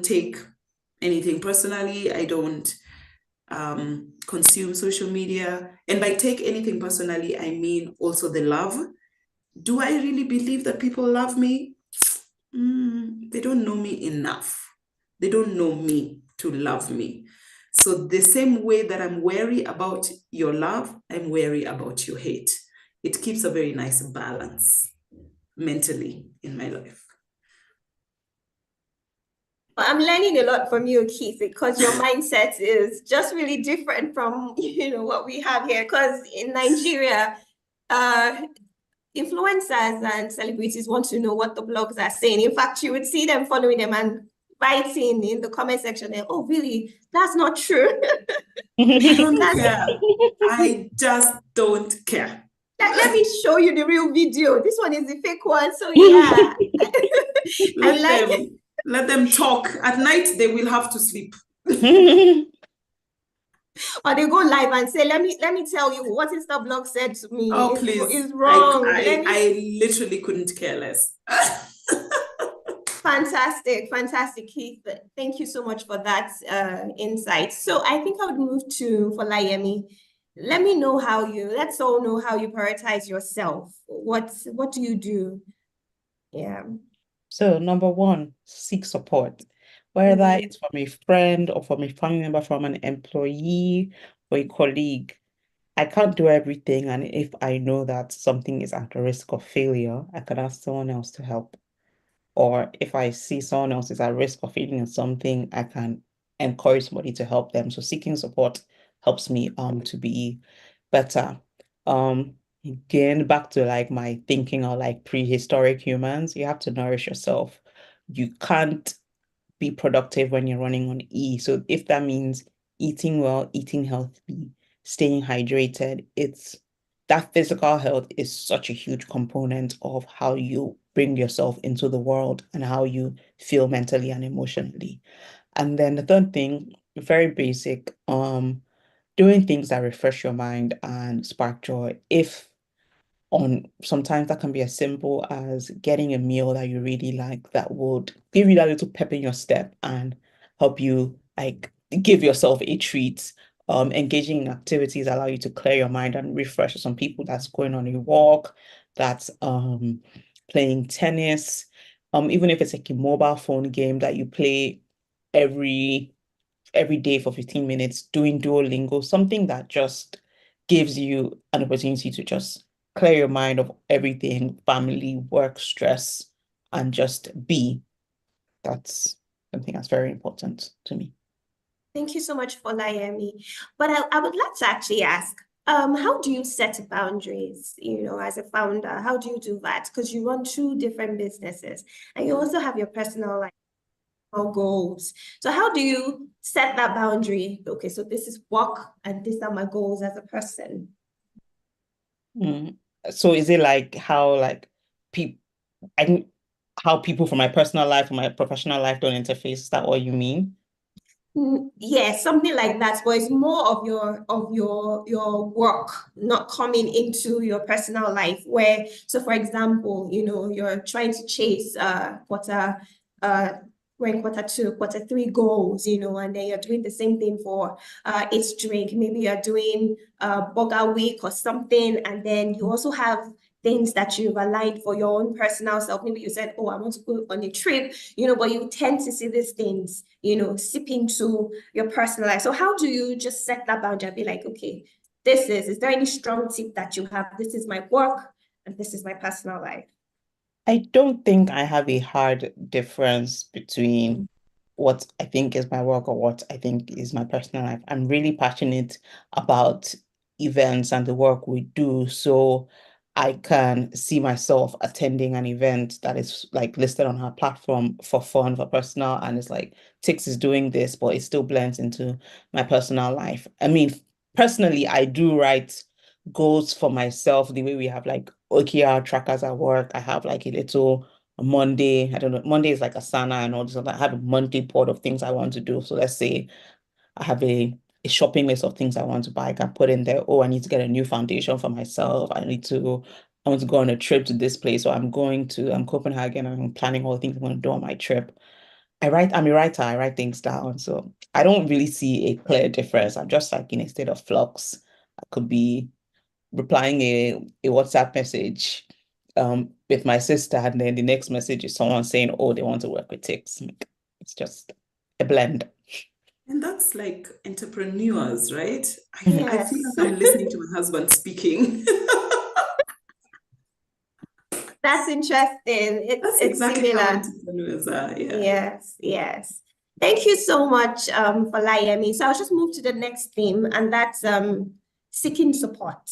Speaker 6: take anything personally. I don't consume social media. And by take anything personally, I mean also the love. Do I really believe that people love me? They don't know me enough. They don't know me to love me. So the same way that I'm wary about your love, I'm wary about your hate. It keeps a very nice balance mentally in my life.
Speaker 2: I'm learning a lot from you, Keith, because your mindset is just really different from what we have here. Because in Nigeria, influencers and celebrities want to know what the blogs are saying. In fact, you would see them following them and writing in the comment section, and, oh, really? That's not true.
Speaker 6: I don't care. I just don't care.
Speaker 2: Let me show you the real video. This one is the fake one. So yeah.
Speaker 6: Let them talk. At night, they will have to sleep.
Speaker 2: Or they go live and say, let me tell you what Insta blog said to me.
Speaker 6: Oh, please.
Speaker 2: Is wrong.
Speaker 6: I literally couldn't care less.
Speaker 2: Fantastic, Keith. Thank you so much for that insight. So I think I would move to Folayemi. Let's all know how you prioritize yourself. What do you do? Yeah.
Speaker 7: So number one, seek support, whether it's from a friend or from a family member, from an employee or a colleague. I can't do everything, and if I know that something is at the risk of failure, I can ask someone else to help. Or if I see someone else is at risk of failing in something, I can encourage somebody to help them. So seeking support helps me to be better. Again, back to like my thinking of like prehistoric humans, you have to nourish yourself. You can't be productive when you're running on E. So if that means eating well, eating healthy, staying hydrated, that physical health is such a huge component of how you bring yourself into the world and how you feel mentally and emotionally. And then the third thing, very basic, doing things that refresh your mind and spark joy. Sometimes that can be as simple as getting a meal that you really like that would give you that little pep in your step and help you like give yourself a treat. Engaging in activities allow you to clear your mind and refresh. Some people that's going on a walk, that's playing tennis, even if it's like a mobile phone game that you play every day for 15 minutes, doing Duolingo, something that just gives you an opportunity to just clear your mind of everything, family, work, stress, and just be. That's something that's very important to me.
Speaker 2: Thank you so much for Folayemi. But I would like to actually ask, how do you set boundaries, as a founder? How do you do that? Because you run two different businesses and you also have your personal life goals. So how do you set that boundary? Okay, so this is work and these are my goals as a person.
Speaker 7: So is it like how people from my personal life and my professional life don't interface? Is that what you mean?
Speaker 2: Yeah, something like that, but it's more of your work not coming into your personal life. For example, you're trying to chase we're in quarter 2, quarter 3 goals, and then you're doing the same thing for Eat Drink. Maybe you're doing burger week or something, and then you also have things that you've aligned for your own personal self. Maybe you said, oh, I want to go on a trip, but you tend to see these things, sip into your personal life. So how do you just set that boundary and be like, okay, is there any strong tip that you have? This is my work and this is my personal life.
Speaker 7: I don't think I have a hard difference between what I think is my work or what I think is my personal life. I'm really passionate about events and the work we do. So I can see myself attending an event that is like listed on her platform for fun, for personal, and it's like Tix is doing this, but it still blends into my personal life. I mean, personally, I do write goals for myself the way we have like OKR trackers at work. I have like a little Monday, I don't know, Monday is like Asana and all this other. I have a monthly board of things I want to do. So let's say I have a shopping list of things I want to buy. I can put in there, oh, I need to get a new foundation for myself. I want to go on a trip to this place. So I'm Copenhagen, and I'm planning all the things I'm going to do on my trip. I'm a writer, I write things down. So I don't really see a clear difference. I'm just like in a state of flux. I could be replying a WhatsApp message with my sister, and then the next message is someone saying, oh, they want to work with Tix. It's just a blend.
Speaker 6: And that's like entrepreneurs, right? I feel
Speaker 2: Yes.
Speaker 6: like I'm listening to my husband speaking.
Speaker 2: That's interesting.
Speaker 6: That's
Speaker 2: It's
Speaker 6: exactly how
Speaker 2: similar.
Speaker 6: entrepreneurs are. Yeah.
Speaker 2: Yes, yes. Thank you so much for Layemi. So I'll just move to the next theme, and that's seeking support,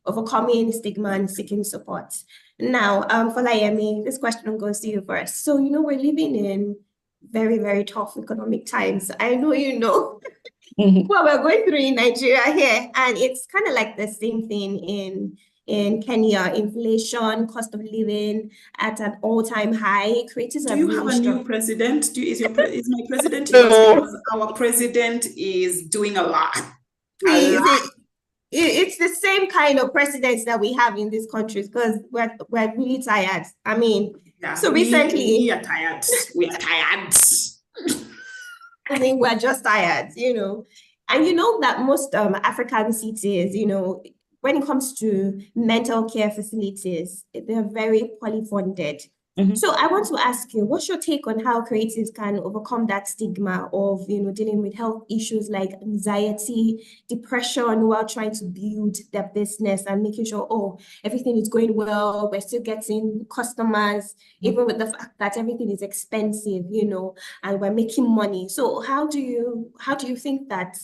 Speaker 2: overcoming stigma and seeking support. Now, for Layemi, this question goes to you first. So, we're living in very, very tough economic times. I know you know what we're going through in Nigeria here, and it's kind of like the same thing in Kenya. Inflation, cost of living at an all-time high. Creators
Speaker 6: Do
Speaker 2: are
Speaker 6: you
Speaker 2: really
Speaker 6: have a new president? Is my president
Speaker 7: No.
Speaker 6: yours? Because our president is doing a lot.
Speaker 2: It's the same kind of presidents that we have in these countries, because we're really tired. I mean,
Speaker 6: Yeah,
Speaker 2: so recently
Speaker 6: we are tired. We are tired.
Speaker 2: I think we're just tired, And you know that most African cities, when it comes to mental care facilities, they're very poorly funded. So I want to ask you, what's your take on how creatives can overcome that stigma of, dealing with health issues like anxiety, depression while trying to build their business and making sure, oh, everything is going well, we're still getting customers, even with the fact that everything is expensive, and we're making money. So how do you think that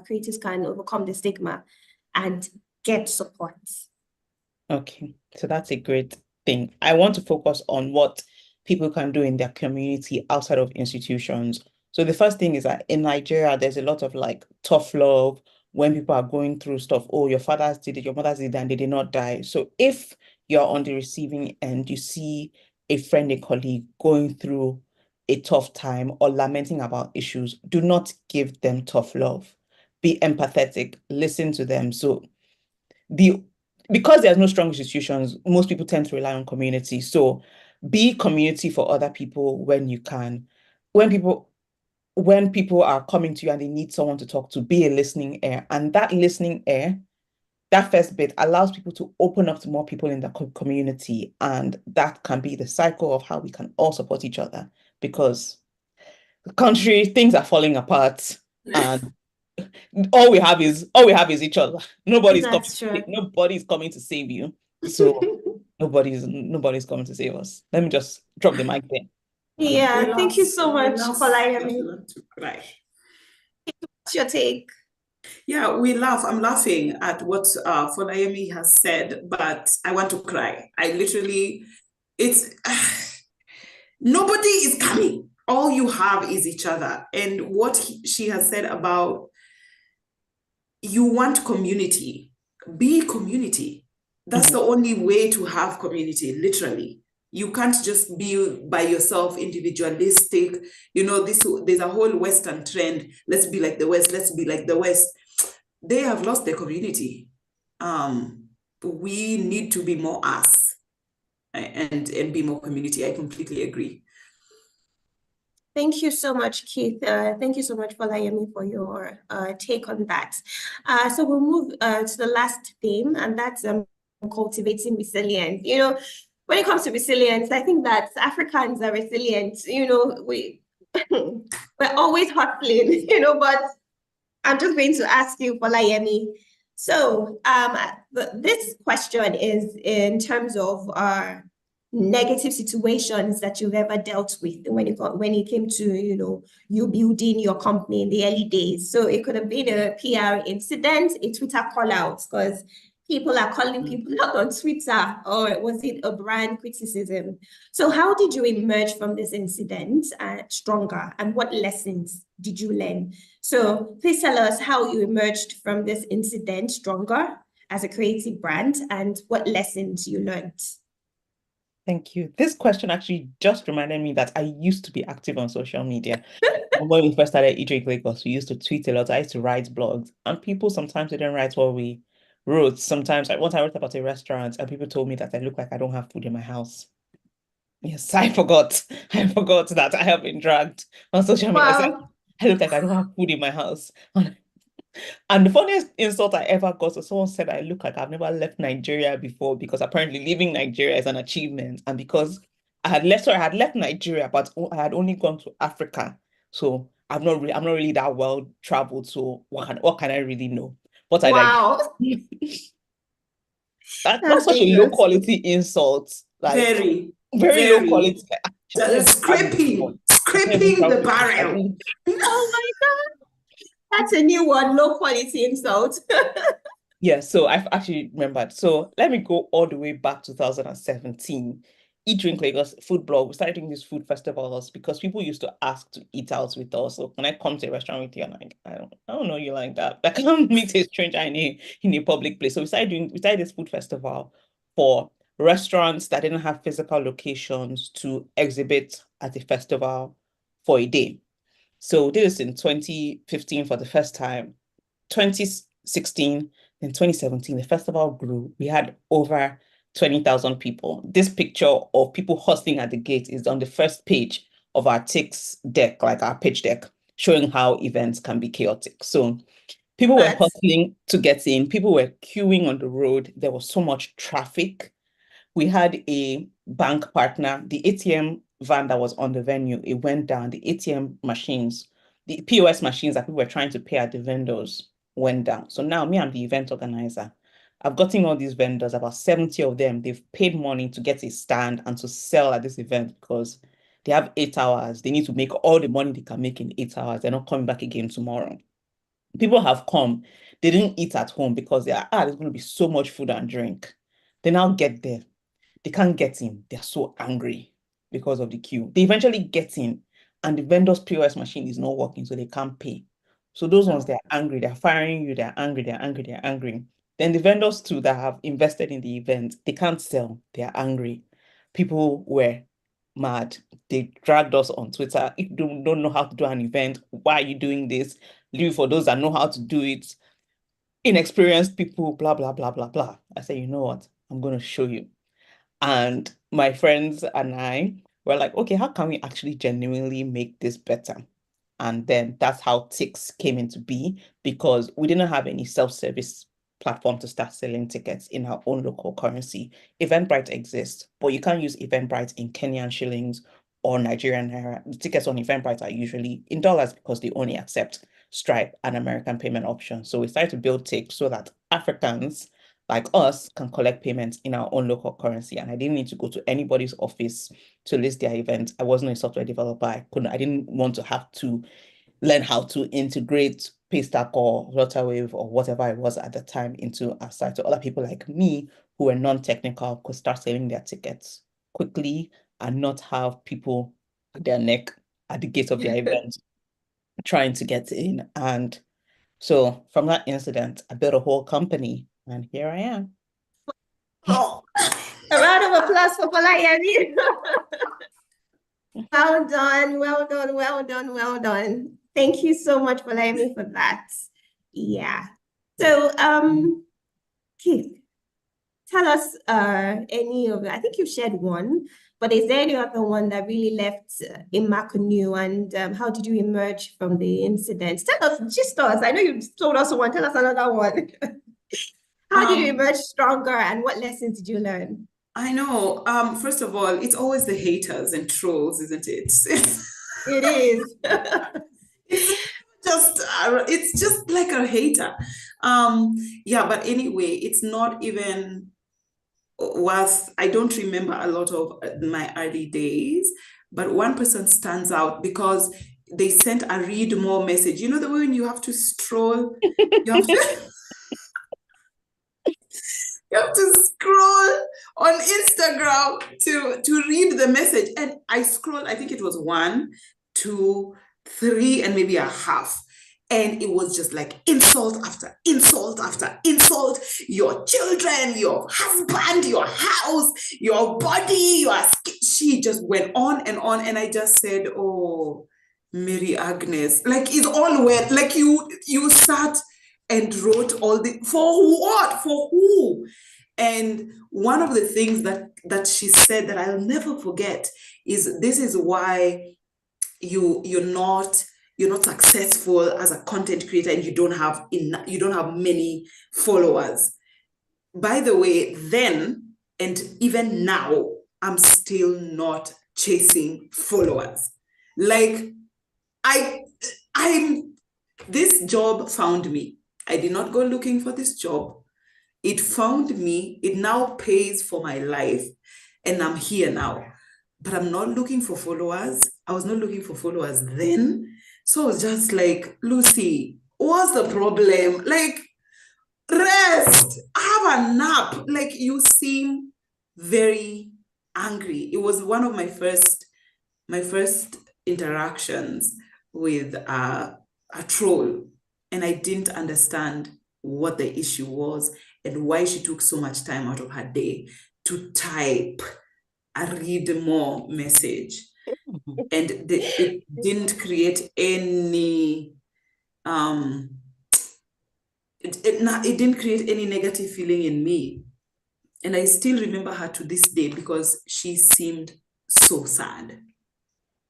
Speaker 2: creatives can overcome the stigma and get support?
Speaker 7: Okay, so that's a great thing. I want to focus on what people can do in their community outside of institutions. So the first thing is that in Nigeria, there's a lot of like tough love when people are going through stuff. Oh, your fathers did it, your mothers did it, and they did not die. So if you're on the receiving end, you see a friend, a colleague going through a tough time or lamenting about issues, do not give them tough love. Be empathetic, listen to them. So because there's no strong institutions, most people tend to rely on community. So be community for other people when you can. When people are coming to you and they need someone to talk to, be a listening ear. And that listening ear, that first bit allows people to open up to more people in the community. And that can be the cycle of how we can all support each other, because the country, things are falling apart, and all we have is each other. Nobody's coming to save you. So nobody's coming to save us. Let me just drop the mic there.
Speaker 2: Yeah, thank you so much for What's your take?
Speaker 6: Yeah, we laugh. I'm laughing at what Folayemi has said, but I want to cry. Nobody is coming. All you have is each other. And what she has said about, you want community, be community. That's the only way to have community, literally. You can't just be by yourself, individualistic. There's a whole Western trend. Let's be like the West. Let's be like the West. They have lost their community. We need to be more us and be more community. I completely agree.
Speaker 2: Thank you so much, Keith. Thank you so much, Folayemi, for your take on that. So we'll move to the last theme, and that's cultivating resilience. When it comes to resilience, I think that Africans are resilient. We're always hustling, but I'm just going to ask you, Folayemi. So this question is in terms of negative situations that you've ever dealt with when it came to, you building your company in the early days. So it could have been a PR incident, a Twitter call out, because people are calling people out on Twitter, or was it a brand criticism? So how did you emerge from this incident stronger, and what lessons did you learn? So please tell us how you emerged from this incident stronger as a creative brand, and what lessons you learned.
Speaker 7: Thank you. This question actually just reminded me that I used to be active on social media. When we first started eDrink Lagos, we used to tweet a lot. I used to write blogs, and people sometimes didn't write what we wrote. Sometimes, once I wrote about a restaurant, and people told me that I look like I don't have food in my house. Yes, I forgot. I forgot that I have been dragged on social media.
Speaker 2: Wow.
Speaker 7: I look like I don't have food in my house. And the funniest insult I ever got was someone said I look like I've never left Nigeria before, because apparently leaving Nigeria is an achievement. And because I had left Nigeria, but I had only gone to Africa. So I'm not really that well traveled. So what can I really know? But
Speaker 2: Wow.
Speaker 7: that's such a low quality insult. Like
Speaker 6: Very
Speaker 7: low quality.
Speaker 6: Scraping the barrel.
Speaker 2: Oh my God. That's a new one, low quality insult.
Speaker 7: Yeah, so I've actually remembered. So let me go all the way back to 2017. eDrink Lagos food blog. We started doing these food festivals because people used to ask to eat out with us. So can I come to a restaurant with you? And I don't know you like that. I can't meet a stranger in a public place. So we started this food festival for restaurants that didn't have physical locations to exhibit at a festival for a day. So we did this in 2015 for the first time. 2016, in 2017, the festival grew. We had over 20,000 people. This picture of people hustling at the gate is on the first page of our TICS deck, like our pitch deck, showing how events can be chaotic. So people were hustling to get in. People were queuing on the road. There was so much traffic. We had a bank partner. The ATM van that was on the venue, it went down. The ATM machines, the POS machines that people were trying to pay at the vendors went down. So now me, I'm the event organizer. I've gotten all these vendors, about 70 of them. They've paid money to get a stand and to sell at this event because they have 8 hours. They need to make all the money they can make in 8 hours. They're not coming back again tomorrow. People have come. They didn't eat at home because there's going to be so much food and drink. They now get there. They can't get in. They're so angry because of the queue. They eventually get in, and the vendor's POS machine is not working, so they can't pay. So those ones, they're angry. They're firing you. They're angry. They're angry. They're angry. Then the vendors too that have invested in the event, they can't sell. They're angry. People were mad. They dragged us on Twitter. If you don't know how to do an event, why are you doing this? Leave for those that know how to do it. Inexperienced people, blah, blah, blah, blah, blah. I said, you know what? I'm going to show you. And my friends and I were like, okay, how can we actually genuinely make this better? And then that's how TICS came into be, because we didn't have any self-service platform to start selling tickets in our own local currency. Eventbrite exists, but you can't use Eventbrite in Kenyan shillings or Nigerian naira. The tickets on Eventbrite are usually in dollars because they only accept Stripe and American payment options. So we started to build TICS so that Africans like us can collect payments in our own local currency. And I didn't need to go to anybody's office to list their events. I wasn't a software developer. I didn't want to have to learn how to integrate Paystack or Flutterwave or whatever it was at the time into our site. So other people like me who were non-technical could start selling their tickets quickly and not have people at their neck at the gate of their event trying to get in. And so from that incident, I built a whole company, and here I am.
Speaker 2: Oh, a round of applause for Folayemi. Well done, well done, well done, well done. Thank you so much, Folayemi, for that. Yeah. So, Keith, tell us any of, I think you shared one, but is there any other one that really left a mark on you, and how did you emerge from the incident? Tell us, just us. I know you told us one, tell us another one. How did you emerge stronger, and what lessons did you learn?
Speaker 6: I know. First of all, it's always the haters and trolls, isn't it?
Speaker 2: It is.
Speaker 6: It's just like a hater. Yeah, but anyway, it's not even whilst I don't remember a lot of my early days, but one person stands out because they sent a read more message. You know the way when you have to scroll, you have to you have to scroll on Instagram to read the message. And I scrolled, I think it was 1, 2, 3, and maybe a half. And it was just like insult after insult after insult. Your children, your husband, your house, your body, your skin. She just went on. And I just said, oh, Mary Agnes, like it's all well. Like you sat and wrote all the, for what? For who? And one of the things that she said that I'll never forget is, this is why you're not successful as a content creator and you don't have many followers. By the way, then and even now, I'm still not chasing followers. Like this job found me. I did not go looking for this job. It found me. It now pays for my life, and I'm here now. But I'm not looking for followers. I was not looking for followers then. So I was just like, Lucy, what's the problem? Like, rest, have a nap. Like, you seem very angry. It was one of my first interactions with a troll, and I didn't understand what the issue was and why she took so much time out of her day to type a read more message. And it didn't create any it didn't create any negative feeling in me. And I still remember her to this day because she seemed so sad.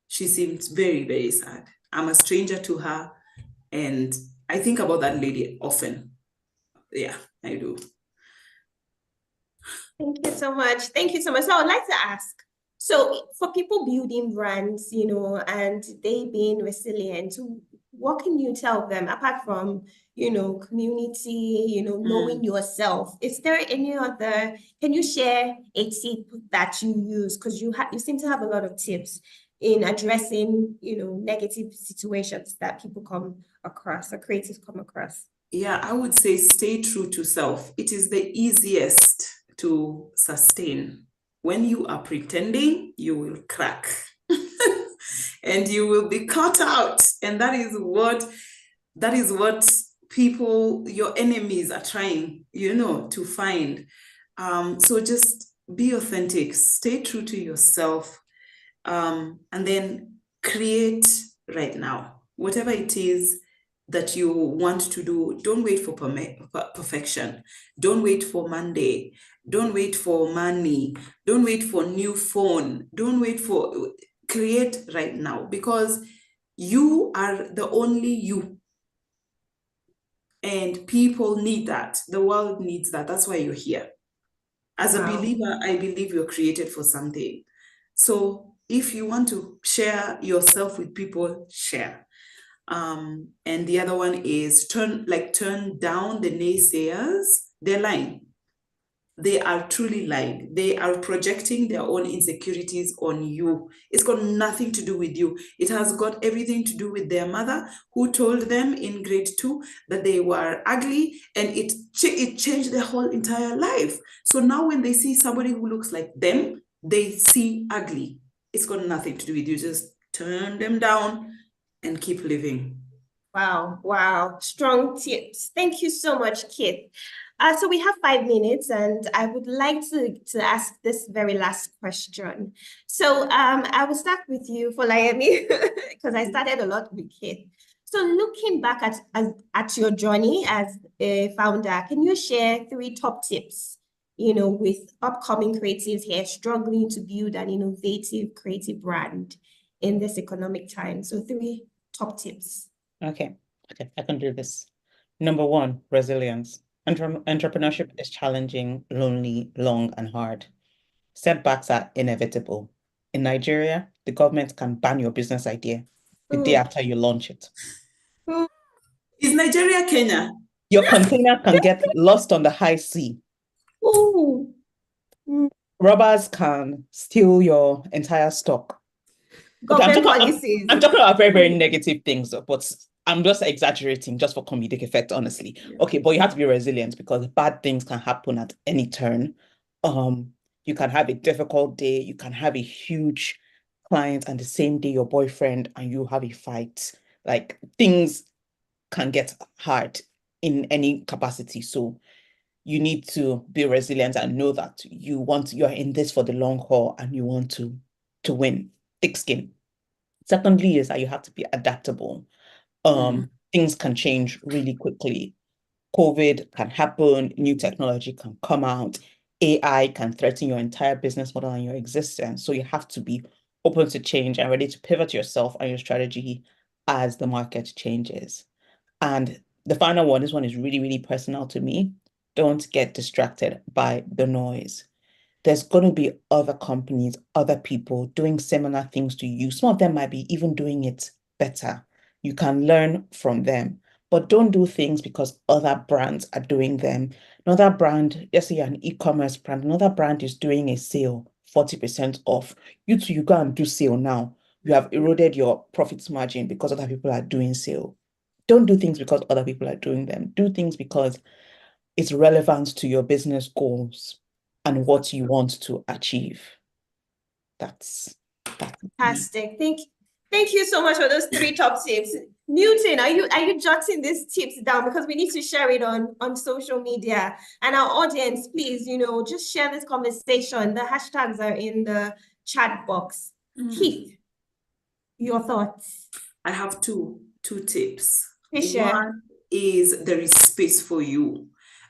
Speaker 6: She seemed very, very sad. I'm a stranger to her, and I think about that lady often. Yeah, I do.
Speaker 2: Thank you so much. Thank you so much. So I would like to ask, so for people building brands, and they being resilient, what can you tell them apart from, community, knowing yourself? Is there any other, can you share a tip that you use? Because you seem to have a lot of tips in addressing, negative situations that people come across or creatives come across.
Speaker 6: Yeah, I would say stay true to self. It is the easiest to sustain. When you are pretending, you will crack and you will be caught out. And that is what people, your enemies, are trying, to find. So just be authentic, stay true to yourself, and then create right now. Whatever it is that you want to do, don't wait for perfection. Don't wait for Monday. Don't wait for money. Don't wait for new phone. Don't wait for, create right now, because you are the only you. And people need that. The world needs that. That's why you're here. As a believer, I believe you're created for something. So if you want to share yourself with people, share. And the other one is turn down the naysayers. They're lying. They are truly lying. They are projecting their own insecurities on you. It's got nothing to do with you. It has got everything to do with their mother, who told them in grade 2 that they were ugly, and it changed their whole entire life. So now when they see somebody who looks like them, they see ugly. It's got nothing to do with you. Just turn them down and keep living.
Speaker 2: Wow. Strong tips. Thank you so much, Kit. So we have 5 minutes, and I would like to ask this very last question. So I will start with you, Folayemi, because I started a lot with Kit. So looking back at your journey as a founder, can you share 3 top tips, with upcoming creatives here struggling to build an innovative creative brand in this economic time? So 3 top tips.
Speaker 7: Okay, I can do this. Number 1, resilience. Entrepreneurship is challenging, lonely, long, and hard. Setbacks are inevitable. In Nigeria, the government can ban your business idea the day after you launch it.
Speaker 6: Is Nigeria Kenya?
Speaker 7: Your container can get lost on the high sea.
Speaker 2: Ooh.
Speaker 7: Robbers can steal your entire stock. Okay,
Speaker 2: Government policies.
Speaker 7: I'm talking about very, very negative things, but I'm just exaggerating just for comedic effect, honestly.
Speaker 6: Yeah.
Speaker 7: Okay, but you have to be resilient because bad things can happen at any turn. You can have a difficult day, you can have a huge client, and the same day your boyfriend and you have a fight. Like things can get hard in any capacity. So you need to be resilient and know that you're in this for the long haul and you want to win. Thick skin. Secondly is that you have to be adaptable. Things can change really quickly. COVID can happen, new technology can come out, AI can threaten your entire business model and your existence. So you have to be open to change and ready to pivot yourself and your strategy as the market changes. And the final one, this one is really, really personal to me. Don't get distracted by the noise. There's going to be other companies, other people doing similar things to you. Some of them might be even doing it better. You can learn from them, but don't do things because other brands are doing them. Another brand, let's say you're an e-commerce brand, another brand is doing a sale, 40% off. You too, you go and do sale now. You have eroded your profits margin because other people are doing sale. Don't do things because other people are doing them. Do things because it's relevant to your business goals and what you want to achieve. That's
Speaker 2: Fantastic. Thank you so much for those 3 top tips. Newton, are you jotting these tips down because we need to share it on social media, and our audience, please, just share this conversation. The hashtags are in the chat box. Keith, your thoughts?
Speaker 6: I have two tips.
Speaker 2: Please share.
Speaker 6: One is there is space for you.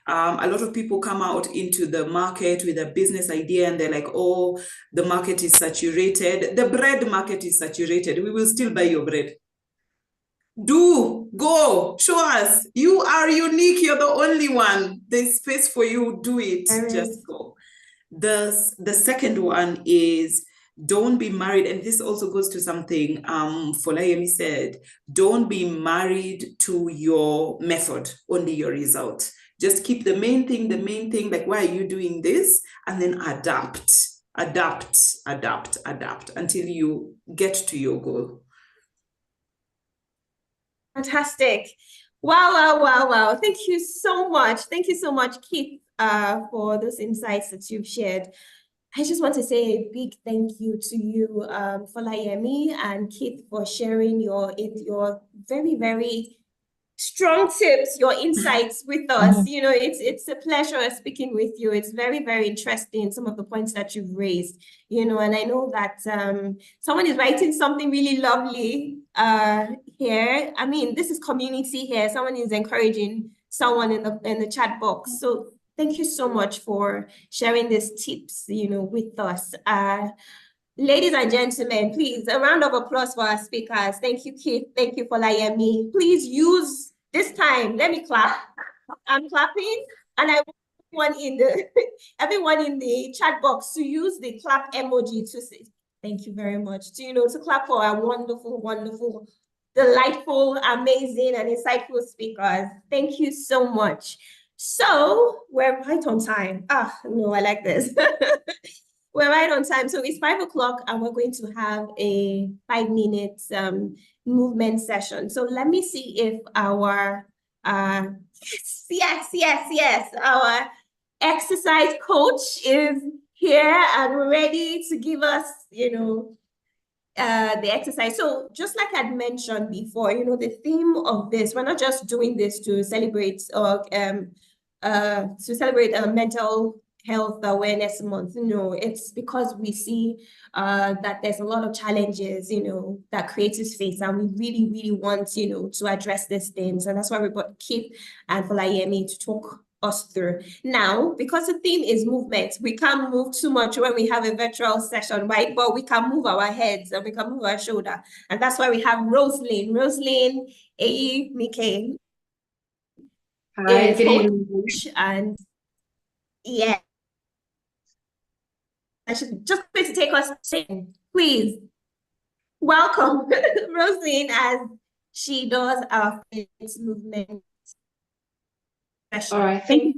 Speaker 6: A lot of people come out into the market with a business idea and they're like, oh, the market is saturated. The bread market is saturated. We will still buy your bread. Go, show us. You are unique. You're the only one. There's space for you. Do it. Just go. The second one is don't be married. And this also goes to something Folayemi said. Don't be married to your method, only your result. Just keep the main thing, like, why are you doing this? And then adapt until you get to your goal.
Speaker 2: Fantastic. Wow. Thank you so much. Thank you so much, Keith, for those insights that you've shared. I just want to say a big thank you to you, Folayemi and Keith, for sharing your very, very strong tips, your insights with us. It's a pleasure speaking with you. It's very, very interesting, some of the points that you've raised, and I know that someone is writing something really lovely here. I mean, this is community here. Someone is encouraging someone in the chat box. So thank you so much for sharing these tips, with us. Ladies and gentlemen, please, a round of applause for our speakers. Thank you, Keith. Thank you, Folayemi. Please use this time. Let me clap. I'm clapping, and I want everyone in the chat box to use the clap emoji to say thank you very much. To clap for our wonderful, wonderful, delightful, amazing, and insightful speakers. Thank you so much. So we're right on time. No, I like this. We're right on time. So it's 5 o'clock and we're going to have a 5-minute movement session. So let me see if our, yes, our exercise coach is here and ready to give us, the exercise. So just like I'd mentioned before, the theme of this, we're not just doing this to celebrate mental health awareness month. No, it's because we see that there's a lot of challenges, that creatives face, and we really, really want, to address these things. And that's why we brought Keith and Folayemi to talk us through. Now, because the theme is movement, we can't move too much when we have a virtual session, right? But we can move our heads and we can move our shoulder. And that's why we have Roslyn, A. Mike.
Speaker 8: Hi, good evening.
Speaker 2: And yeah. I should just going to take us, please welcome Roslyn as she does our movement session.
Speaker 8: All right, thank you.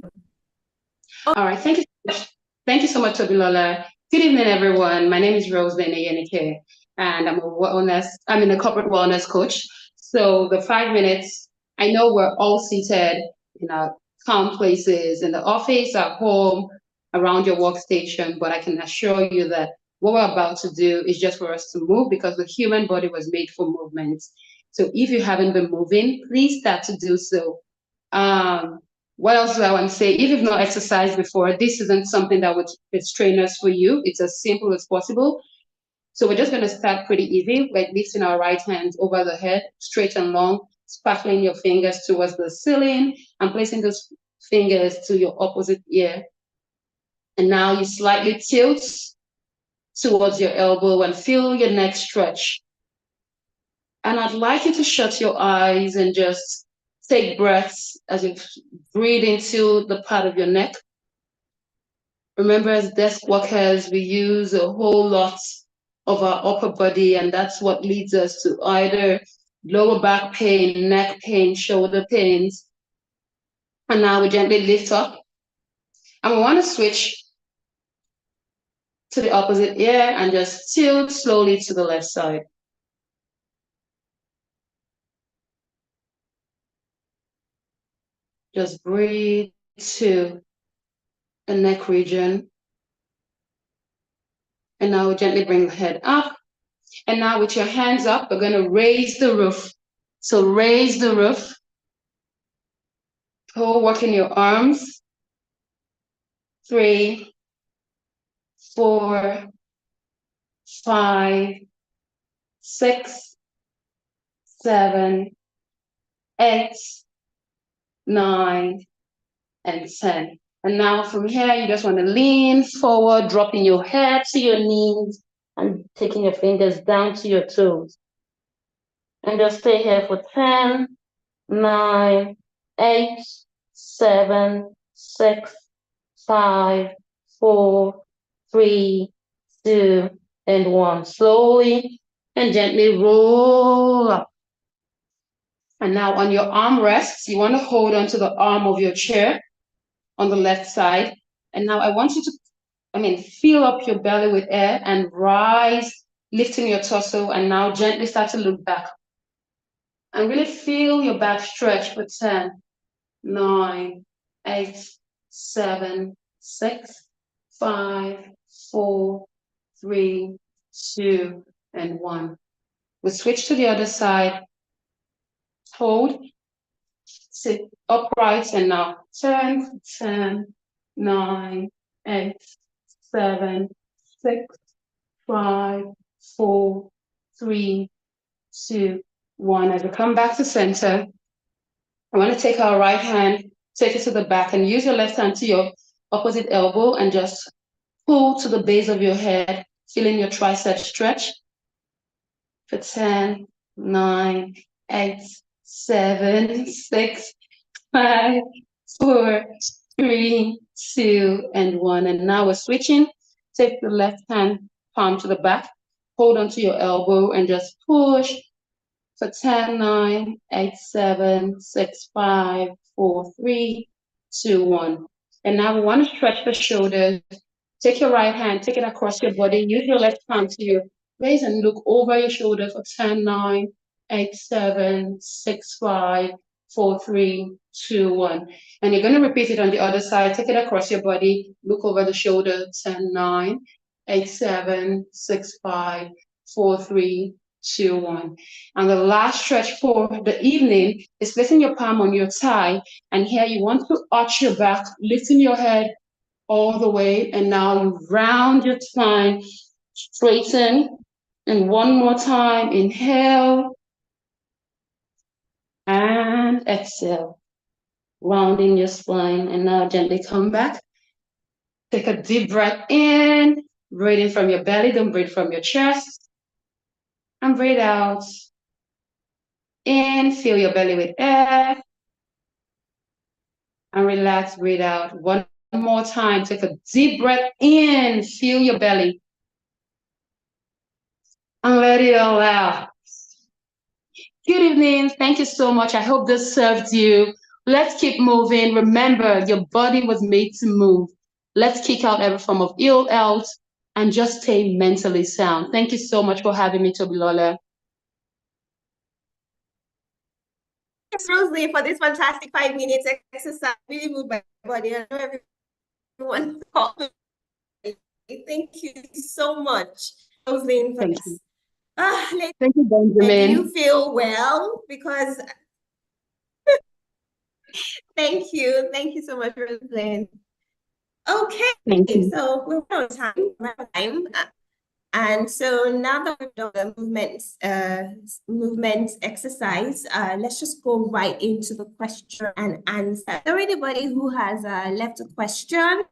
Speaker 8: All right, thank you so much. Thank you so much, Tobilola. Good evening, everyone. My name is Rose Yenike, and I'm a corporate wellness coach. So the 5 minutes, I know we're all seated in our calm places, in the office, at home, around your workstation, but I can assure you that what we're about to do is just for us to move because the human body was made for movement. So if you haven't been moving, please start to do so. What else do I want to say? If you've not exercised before, this isn't something that would be strenuous for you. It's as simple as possible. So we're just going to start pretty easy, like lifting our right hand over the head, straight and long, sparkling your fingers towards the ceiling and placing those fingers to your opposite ear. And now you slightly tilt towards your elbow and feel your neck stretch. And I'd like you to shut your eyes and just take breaths as you breathe into the part of your neck. Remember, as desk workers, we use a whole lot of our upper body, and that's what leads us to either lower back pain, neck pain, shoulder pains. And now we gently lift up. And we want to switch to the opposite ear and just tilt slowly to the left side. Just breathe to the neck region. And now we gently bring the head up. And now with your hands up, we're going to raise the roof. So raise the roof. Work in your arms. 3, 4, 5, 6, 7, 8, 9, and 10. And now from here, you just want to lean forward, dropping your head to your knees and taking your fingers down to your toes. And just stay here for 10, 9, 8, 7, 6, 5, 4, 3, 2, and 1. Slowly and gently roll up. And now on your arm rests, you want to hold onto the arm of your chair on the left side. And now I want you to, fill up your belly with air and rise, lifting your torso, and now gently start to look back. And really feel your back stretch for 10, 9, 8, 7, 6, 5, 4, 3, 2, and 1. We'll switch to the other side. Hold, sit upright, and now 10, 9, 8, 7, 6, 5, 4, 3, 2, 1. As we come back to center, I want to take our right hand, take it to the back, and use your left hand to your opposite elbow and just pull to the base of your head, feeling your tricep stretch. For 10, 9, 8, 7, 6, 5, 4, 3, 2, and 1. And now we're switching. Take the left hand palm to the back, hold onto your elbow, and just push. For 10, 9, 8, 7, 6, 5, 4, 3, 2, 1. And now we want to stretch the shoulders. Take your right hand, take it across your body. Use your left hand to your raise and look over your shoulder for 10, 9, 8, 7, 6, 5, 4, 3, 2, 1. And you're going to repeat it on the other side. Take it across your body. Look over the shoulder. 10, 9, 8, 7, 6, 5, 4, 3, 2, 1. And the last stretch for the evening is placing your palm on your thigh. And here you want to arch your back, lifting your head all the way. And now you round your spine, straighten. And one more time, inhale. And exhale, rounding your spine. And now gently come back. Take a deep breath in, breathing from your belly, don't breathe from your chest. And breathe out. In, fill your belly with air. And relax, breathe out. One more time, take a deep breath in, fill your belly. And let it all out. Good evening. Thank you so much. I hope this served you. Let's keep moving. Remember, your body was made to move. Let's kick out every form of ill health and just stay mentally sound. Thank you so much for having me, Tobilola.
Speaker 2: Thanks, Rosalie, for this fantastic 5 minutes exercise. Really moved my body. I know everyone. Thank you so much, Rosalie.
Speaker 8: Thank you.
Speaker 2: Thank
Speaker 8: you, Benjamin.
Speaker 2: Do you feel well? Because thank you so much, Rosalie. Okay,
Speaker 8: Thank you.
Speaker 2: so we're on time. And so now that we've done the movement exercise, let's just go right into the question and answer. Is there anybody who has left a question?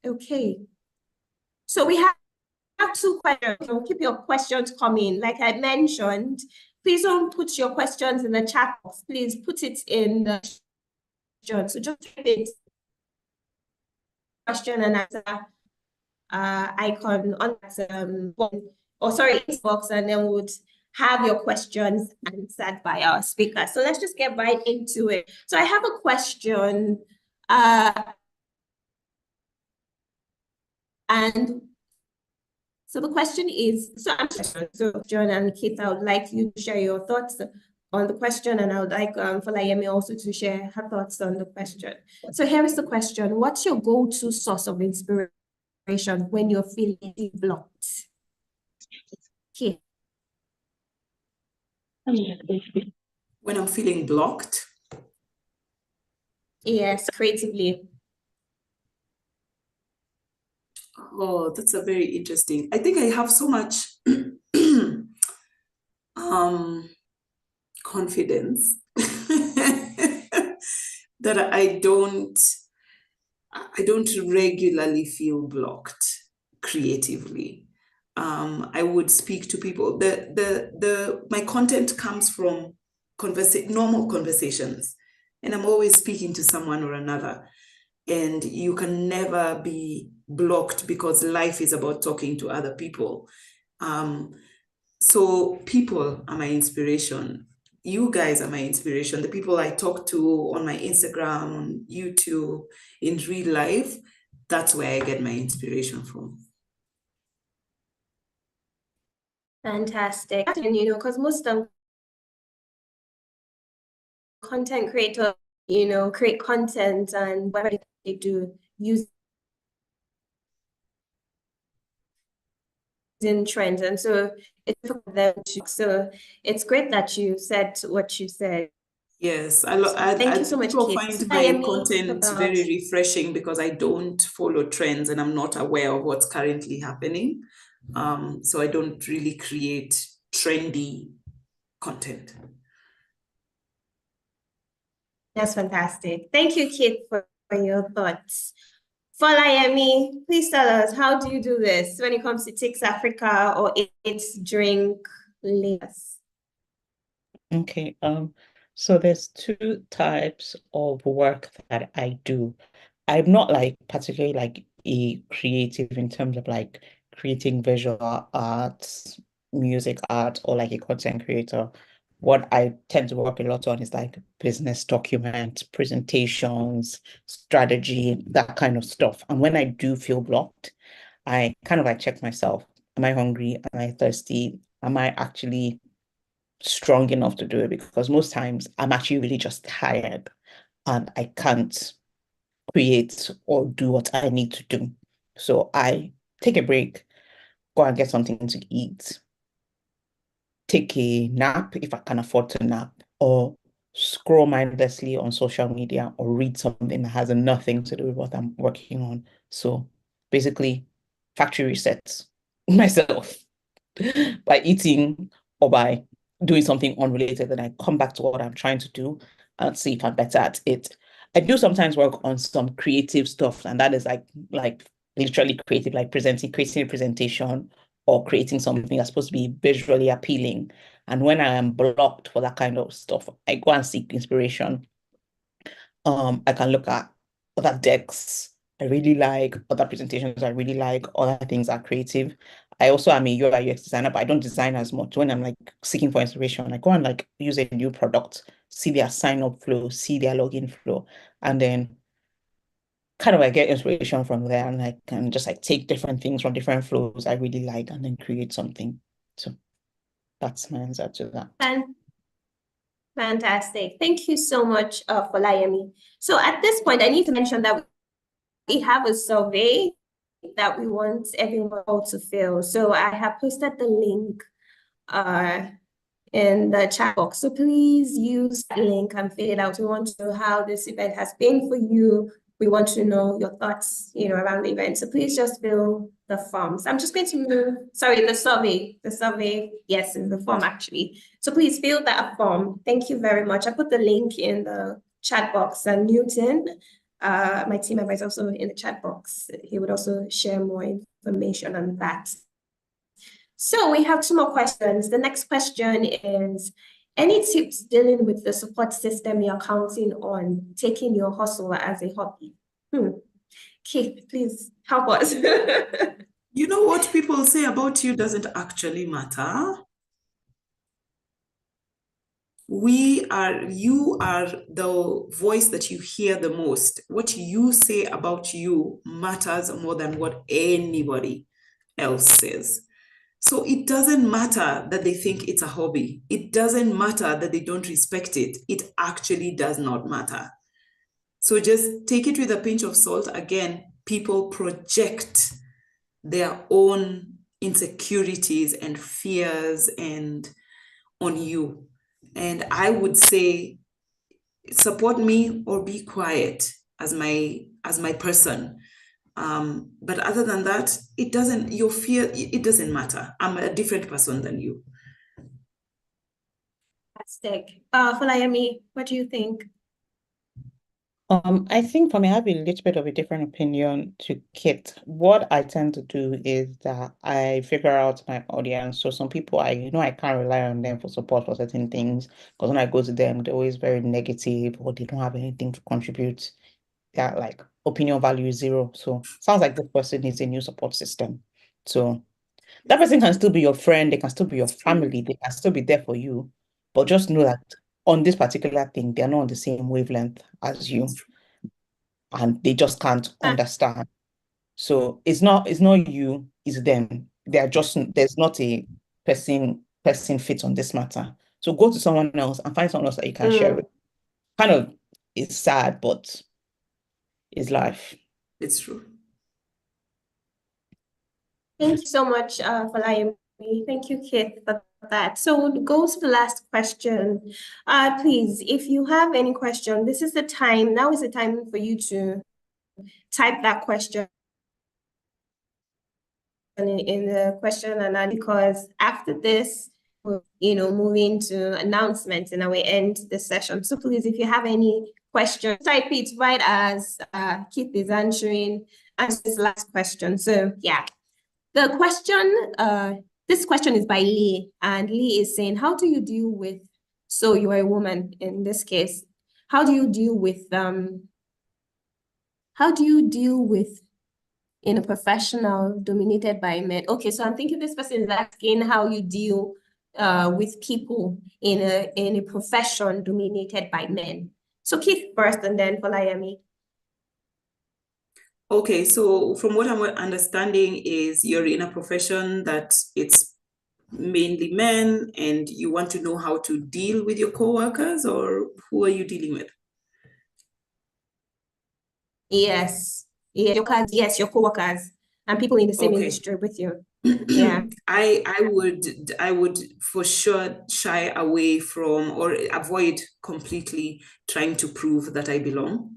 Speaker 2: Okay. So we have 2 questions. So keep your questions coming. Like I mentioned, please don't put your questions in the chat box. Please put it in the chat. So just type it question and answer icon on that inbox, and then we'll have your questions answered by our speaker. So let's just get right into it. So I have a question, and so the question is, so John and Keith, I would like you to share your thoughts on the question, and I would like Folayemi also to share her thoughts on the question. So here is the question: what's your go-to source of inspiration when you're feeling blocked? Keith.
Speaker 6: When I'm feeling blocked?
Speaker 2: Yes, creatively.
Speaker 6: Oh, that's a very interesting. I think I have so much confidence that I don't regularly feel blocked creatively. I would speak to people. My content comes from normal conversations, and I'm always speaking to someone or another. And you can never be blocked because life is about talking to other people. So people are my inspiration. You guys are my inspiration. The people I talk to on my Instagram, on YouTube, in real life, that's where I get my inspiration from.
Speaker 2: Fantastic. And because most content creators, create content, and whatever they do, use in trends, and so it's for them to. So it's great that you said what you said.
Speaker 6: Yes,
Speaker 2: thank you so much,
Speaker 6: people
Speaker 2: Kate.
Speaker 6: find my content very refreshing because I don't follow trends and I'm not aware of what's currently happening. So I don't really create trendy content.
Speaker 2: That's fantastic. Thank you, Kate, for your thoughts. Folayemi, please tell us, how do you do this when it comes to Tix Africa or It's Drink Layers?
Speaker 7: Okay, so there's 2 types of work that I do. I'm not like particularly like a creative in terms of like creating visual arts, music art, or like a content creator. What I tend to work a lot on is like business documents, presentations, strategy, that kind of stuff. And when I do feel blocked, I kind of like check myself. Am I hungry? Am I thirsty? Am I actually strong enough to do it? Because most times I'm actually really just tired and I can't create or do what I need to do. So I take a break, go and get something to eat, take a nap if I can afford to nap, or scroll mindlessly on social media or read something that has nothing to do with what I'm working on. So basically, factory resets myself by eating or by doing something unrelated, then I come back to what I'm trying to do and see if I'm better at it. I do sometimes work on some creative stuff, and that is like literally creative, like creating a presentation or creating something that's supposed to be visually appealing. And when I am blocked for that kind of stuff, I go and seek inspiration. I can look at other decks I really like, other presentations I really like, other things are creative. I also am a UI UX designer, but I don't design as much. When I'm like seeking for inspiration, I go and like use a new product, see their sign up flow, see their login flow, and then kind of like get inspiration from there, and I can just like take different things from different flows I really like and then create something. So that's my answer to that.
Speaker 2: Fantastic. Thank you so much, Folayemi. So at this point, I need to mention that we have a survey that we want everyone to fill. So I have posted the link in the chat box. So please use that link and fill it out. We want to know how this event has been for you. We want to know your thoughts, around the event. So please just fill the forms. I'm just going to move, sorry, the survey, yes, in the form actually. So please fill that form. Thank you very much. I put the link in the chat box, and Newton, my team member, is also in the chat box. He would also share more information on that. So we have 2 more questions. The next question is, any tips dealing with the support system you're counting on taking your hustle as a hobby? Keith, please help us.
Speaker 6: You know what people say about you doesn't actually matter. You are the voice that you hear the most. What you say about you matters more than what anybody else says. So it doesn't matter that they think it's a hobby. It doesn't matter that they don't respect it. It actually does not matter. So just take it with a pinch of salt. Again, people project their own insecurities and fears and on you. And I would say, support me or be quiet as my person. But other than that, it doesn't matter. I'm a different person than you.
Speaker 2: Fantastic. Folayemi, what do you think?
Speaker 7: I think for me, I have a little bit of a different opinion to Kit. What I tend to do is that I figure out my audience. So some people, I can't rely on them for support for certain things, because when I go to them, they're always very negative, or they don't have anything to contribute. Their like opinion value is 0. So sounds like this person needs a new support system. So that person can still be your friend, they can still be your family, they can still be there for you. But just know that on this particular thing, they're not on the same wavelength as you, and they just can't understand. So it's not you, it's them. There's not a person fit on this matter. So go to someone else and find someone else that you can share with. Kind of, it's sad, but it's life.
Speaker 6: It's true.
Speaker 2: Thank you so much, Folayemi. Thank you, Keith, for that. So we'll go to the last question. Please, if you have any question, this is the time. Now is the time for you to type that question in the question and answer, because after this, we'll, move into announcements and I will end the session. So please, if you have any questions, type it right as Keith is answering this last question. So yeah, the question, this question is by Lee, and Lee is saying, how do you deal with, so you are a woman in this case, how do you deal with in a professional dominated by men? Okay, so I'm thinking this person is asking how you deal with people in a profession dominated by men. So Keith first, and then Folayemi.
Speaker 6: Okay, so from what I'm understanding is you're in a profession that it's mainly men, and you want to know how to deal with your coworkers, or who are you dealing with?
Speaker 2: Yes. Yes, your coworkers and people in the same industry with you. Yeah.
Speaker 6: I would for sure shy away from or avoid completely trying to prove that I belong.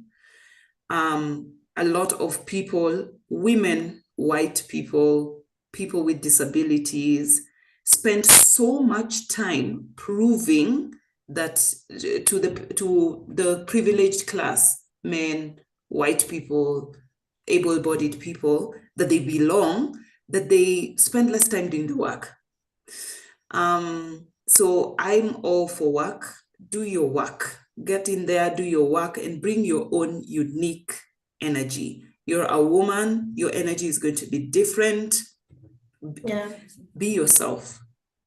Speaker 6: A lot of people, women, white people, people with disabilities, spend so much time proving that to the privileged class, men, white people, able-bodied people, that they belong, that they spend less time doing the work. So I'm all for work. Do your work. Get in there, do your work, and bring your own unique energy. You're a woman, your energy is going to be different.
Speaker 2: Yeah.
Speaker 6: Be yourself.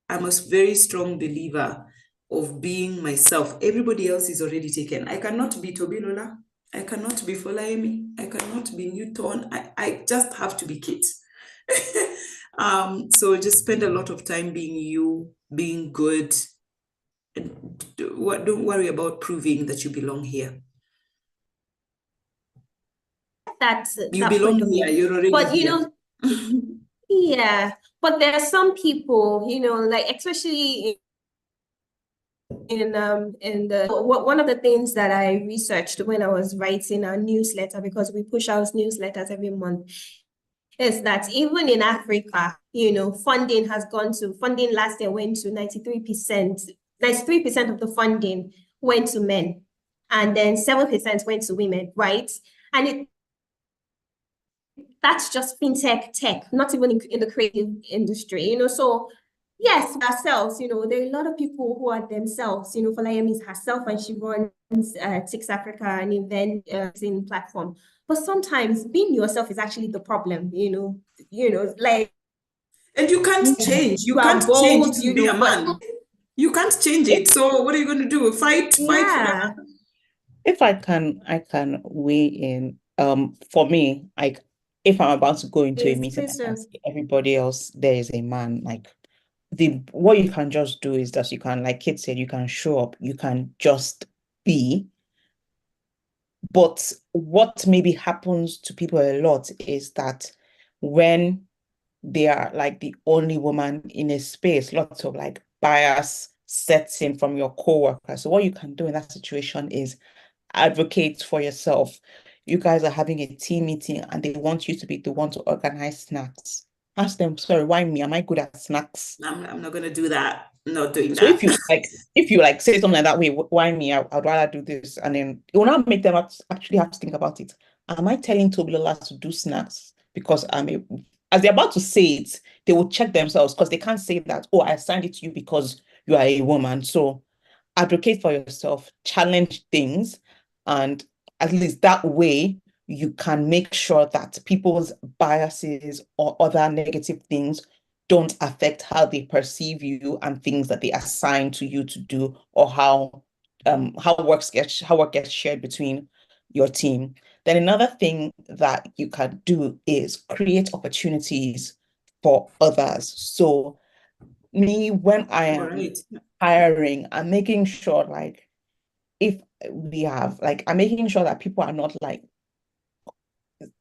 Speaker 6: I'm a very strong believer of being myself. Everybody else is already taken. I cannot be Tobilola. I cannot be Folayemi. I cannot be Newton. I just have to be Kit. So just spend a lot of time being you, being good. And don't worry about proving that you belong here. You
Speaker 2: that
Speaker 6: belong
Speaker 2: point of
Speaker 6: here.
Speaker 2: view.
Speaker 6: You're already
Speaker 2: But,
Speaker 6: here.
Speaker 2: yeah, but there are some people, like especially in one of the things that I researched when I was writing our newsletter, because we push out newsletters every month, is that even in Africa, funding last year went to 93%. 93% of the funding went to men, and then 7% went to women, right? And that's just fintech tech, not even in the creative industry, So yes, ourselves, there are a lot of people who are themselves, Folayemi is herself, and she runs Tix Africa, an event platform. But sometimes being yourself is actually the problem, like.
Speaker 6: And you can't change. You can't change to be a man. You can't change it. So what are you going to do? Fight for that?
Speaker 7: If I can weigh in. For me, like if I'm about to go into a meeting and see everybody else, there is a man, like what you can just do is that you can, like Kit said, you can show up, you can just be. But what maybe happens to people a lot is that when they are like the only woman in a space, lots of like bias sets in from your coworker. So what you can do in that situation is advocate for yourself. You guys are having a team meeting and they want you to be the one to organize snacks. Ask them, sorry, why me? Am I good at snacks?
Speaker 6: I'm not gonna do that. I'm not doing that.
Speaker 7: So if you say something like that, wait, why me? I'd rather do this. And then it will not make them actually have to think about it. Am I telling Tobilola to do snacks? Because as they're about to say it, they will check themselves, because they can't say that, oh, I assigned it to you because you are a woman. So advocate for yourself, challenge things, and at least that way you can make sure that people's biases or other negative things don't affect how they perceive you and things that they assign to you to do, or how work gets shared between your team. Then another thing that you can do is create opportunities for others. So me, when I am hiring, I'm making sure, like, if we have, like, I'm making sure that people are not like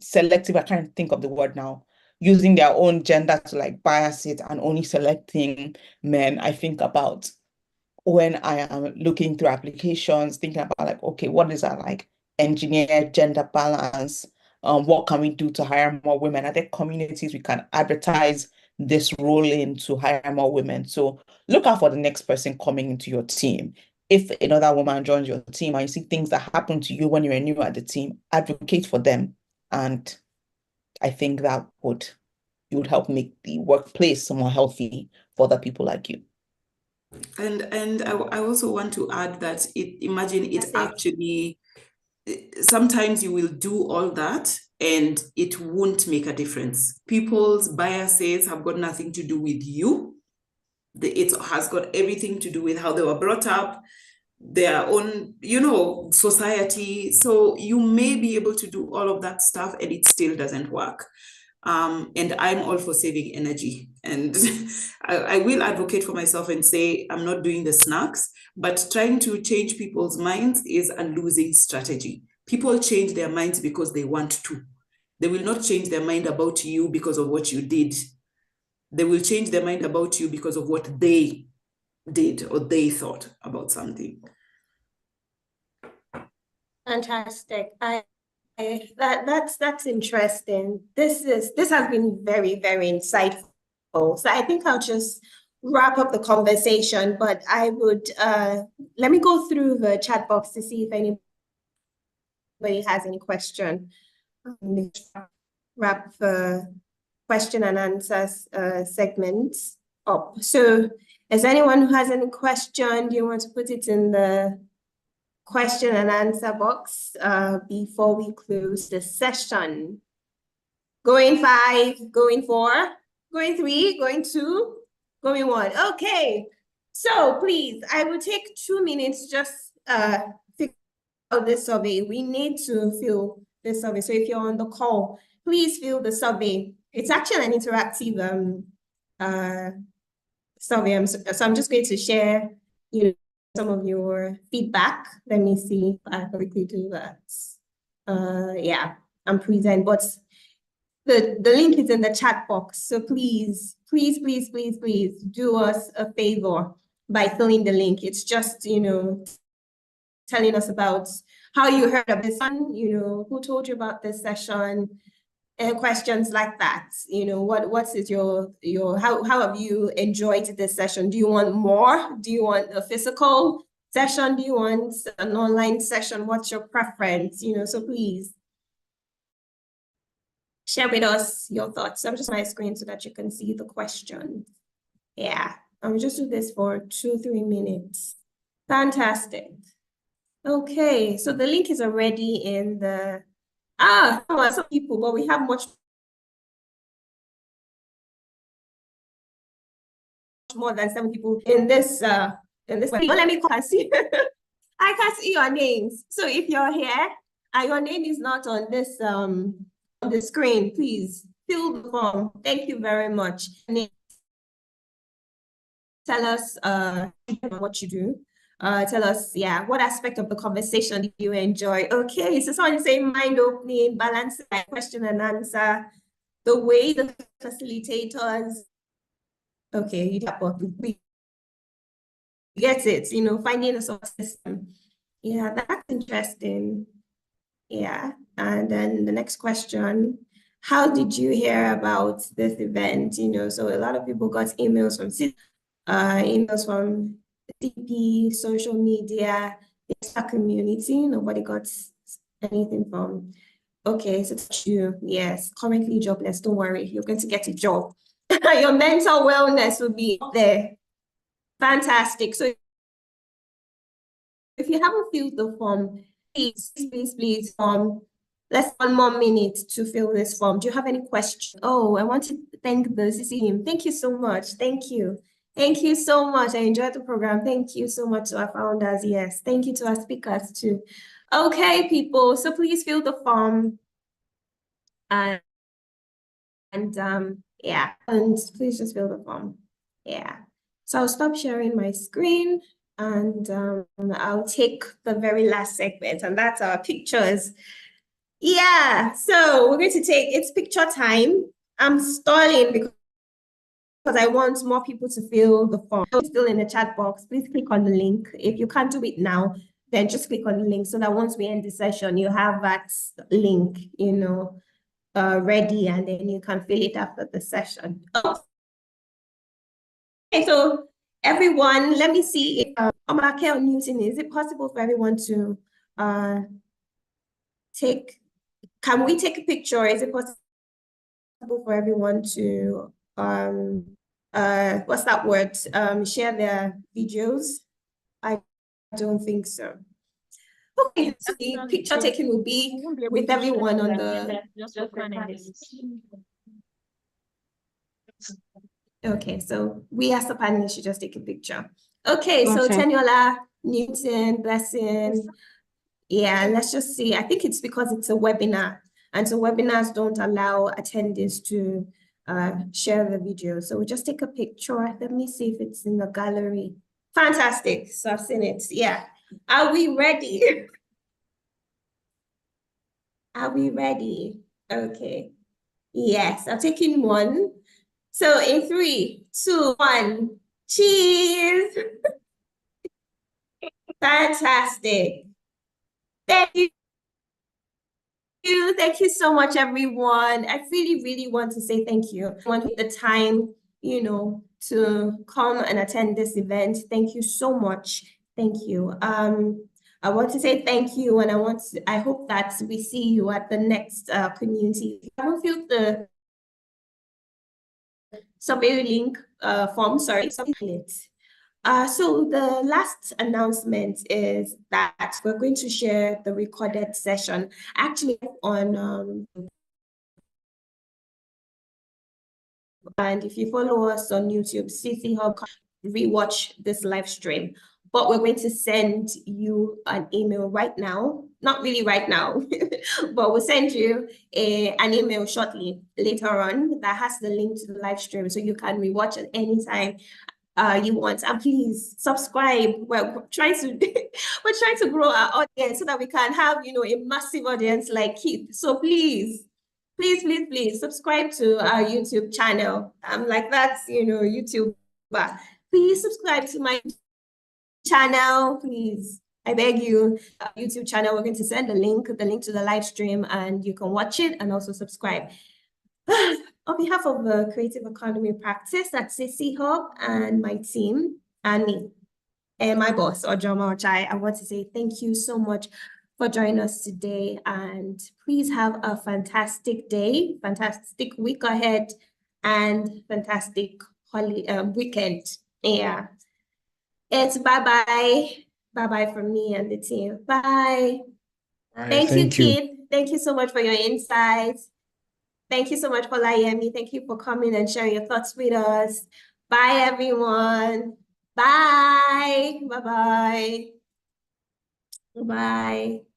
Speaker 7: selective, I can't think of the word now, using their own gender to like bias it and only selecting men. I think about when I am looking through applications, thinking about like, okay, what is that like engineer gender balance? What can we do to hire more women? Are there communities we can advertise this role in to hire more women? So look out for the next person coming into your team. If another woman joins your team and you see things that happen to you when you're new at the team, advocate for them. And I think that would help make the workplace more healthy for other people like you.
Speaker 6: And I also want to add that imagine it actually, sometimes you will do all that and it won't make a difference. People's biases have got nothing to do with you. It has got everything to do with how they were brought up, their own, society. So you may be able to do all of that stuff and it still doesn't work. And I'm all for saving energy. And I will advocate for myself and say, I'm not doing the snacks, but trying to change people's minds is a losing strategy. People change their minds because they want to. They will not change their mind about you because of what you did. They will change their mind about you because of what they did or they thought about something.
Speaker 2: Fantastic. That's interesting. This has been very, very insightful. So I think I'll just wrap up the conversation, but I would let me go through the chat box to see if anybody has any question. Wrap the question and answers segment up. So is anyone who has any question, do you want to put it in the question and answer box before we close the session? Going 5, going 4, going 3, going 2, going 1. Okay, so please, I will take 2 minutes just this survey. We need to fill this survey. So if you're on the call, please fill the survey. It's actually an interactive survey. So I'm just going to share, some of your feedback. Let me see if I quickly do that. Yeah, I'm present, but the link is in the chat box. So please do us a favor by filling the link. It's just, telling us about how you heard of this one, who told you about this session, and questions like that. What is your how have you enjoyed this session? Do you want more? Do you want a physical session? Do you want an online session? What's your preference? So please share with us your thoughts. I'm just on my screen so that you can see the question. Yeah, I'll just do this for 2-3 minutes. Fantastic. Okay, so the link is already in the some people, but we have much more than 7 people in this way. Let me see. I can see your names. So if you're here and your name is not on this on the screen, please fill the form. Thank you very much. Tell us what you do. Tell us, what aspect of the conversation did you enjoy? Okay, so someone saying mind opening, balance, question and answer, the way the facilitators. Okay, you get it, finding a support system. Yeah, that's interesting. Yeah, and then the next question, how did you hear about this event? So a lot of people got emails from CP, social media, the community. Nobody got anything from. Okay, so that's you. Yes, currently jobless. Don't worry, you're going to get a job. Your mental wellness will be up there. Fantastic. So if you haven't filled the form, please, let's 1 more minute to fill this form. Do you have any questions? Oh, I want to thank the CC team. Thank you so much. Thank you. Thank you so much. I enjoyed the program. Thank you so much to our founders. Yes. Thank you to our speakers too. Okay, people. So please fill the form. And please just fill the form. Yeah. So I'll stop sharing my screen and I'll take the very last segment, and that's our pictures. Yeah, so we're going to it's picture time. I'm stalling because I want more people to fill the form. Still in the chat box, please click on the link. If you can't do it now, then just click on the link so that once we end the session, you have that link, ready, and then you can fill it after the session. Okay, so everyone, let me see if Omake or Newton, is it possible for everyone to can we take a picture? Is it possible for everyone to what's that word? Share their videos? I don't think so. Okay, so the picture taking will be with everyone on the. Okay, so we as a panel should just take a picture. Okay, so Teniola, Newton, Blessing. Yeah, let's just see. I think it's because it's a webinar, and so webinars don't allow attendees to share the video. So we'll just take a picture. Let me see if it's in the gallery. Fantastic. So I've seen it. Yeah. Are we ready? Are we ready? Okay. Yes, I'm taking one. So in 3, 2, 1, cheese. Fantastic. Thank you. Thank you so much, everyone. I really want to say thank you. I want the time, to come and attend this event. Thank you so much. Thank you. I want to say thank you, and I hope that we see you at the next community. If you haven't filled the survey link form, sorry, submit. So the last announcement is that we're going to share the recorded session actually on and if you follow us on YouTube, CcHUB, rewatch this live stream but we're going to send you an email right now. Not really right now, but we'll send you an email shortly later on that has the link to the live stream, so you can rewatch at any time you want. And please subscribe. We're trying to we're trying to grow our audience so that we can have, you know, a massive audience like Keith. So please subscribe to our YouTube channel. I'm like, that's, you know, YouTuber. Please subscribe to my channel, please. I beg you, YouTube channel. We're going to send the link to the live stream, and you can watch it and also subscribe. On behalf of the Creative Economy Practice at CcHUB and my team and me and my boss, Ojoma Ochai, I want to say thank you so much for joining us today, and please have a fantastic day, fantastic week ahead, and fantastic weekend. Yeah. It's bye-bye from me and the team. Bye. Thank you, Keith. Thank you so much for your insights. Thank you so much for Layemi. Thank you for coming and sharing your thoughts with us. Bye, everyone. Bye. Bye-bye. Bye.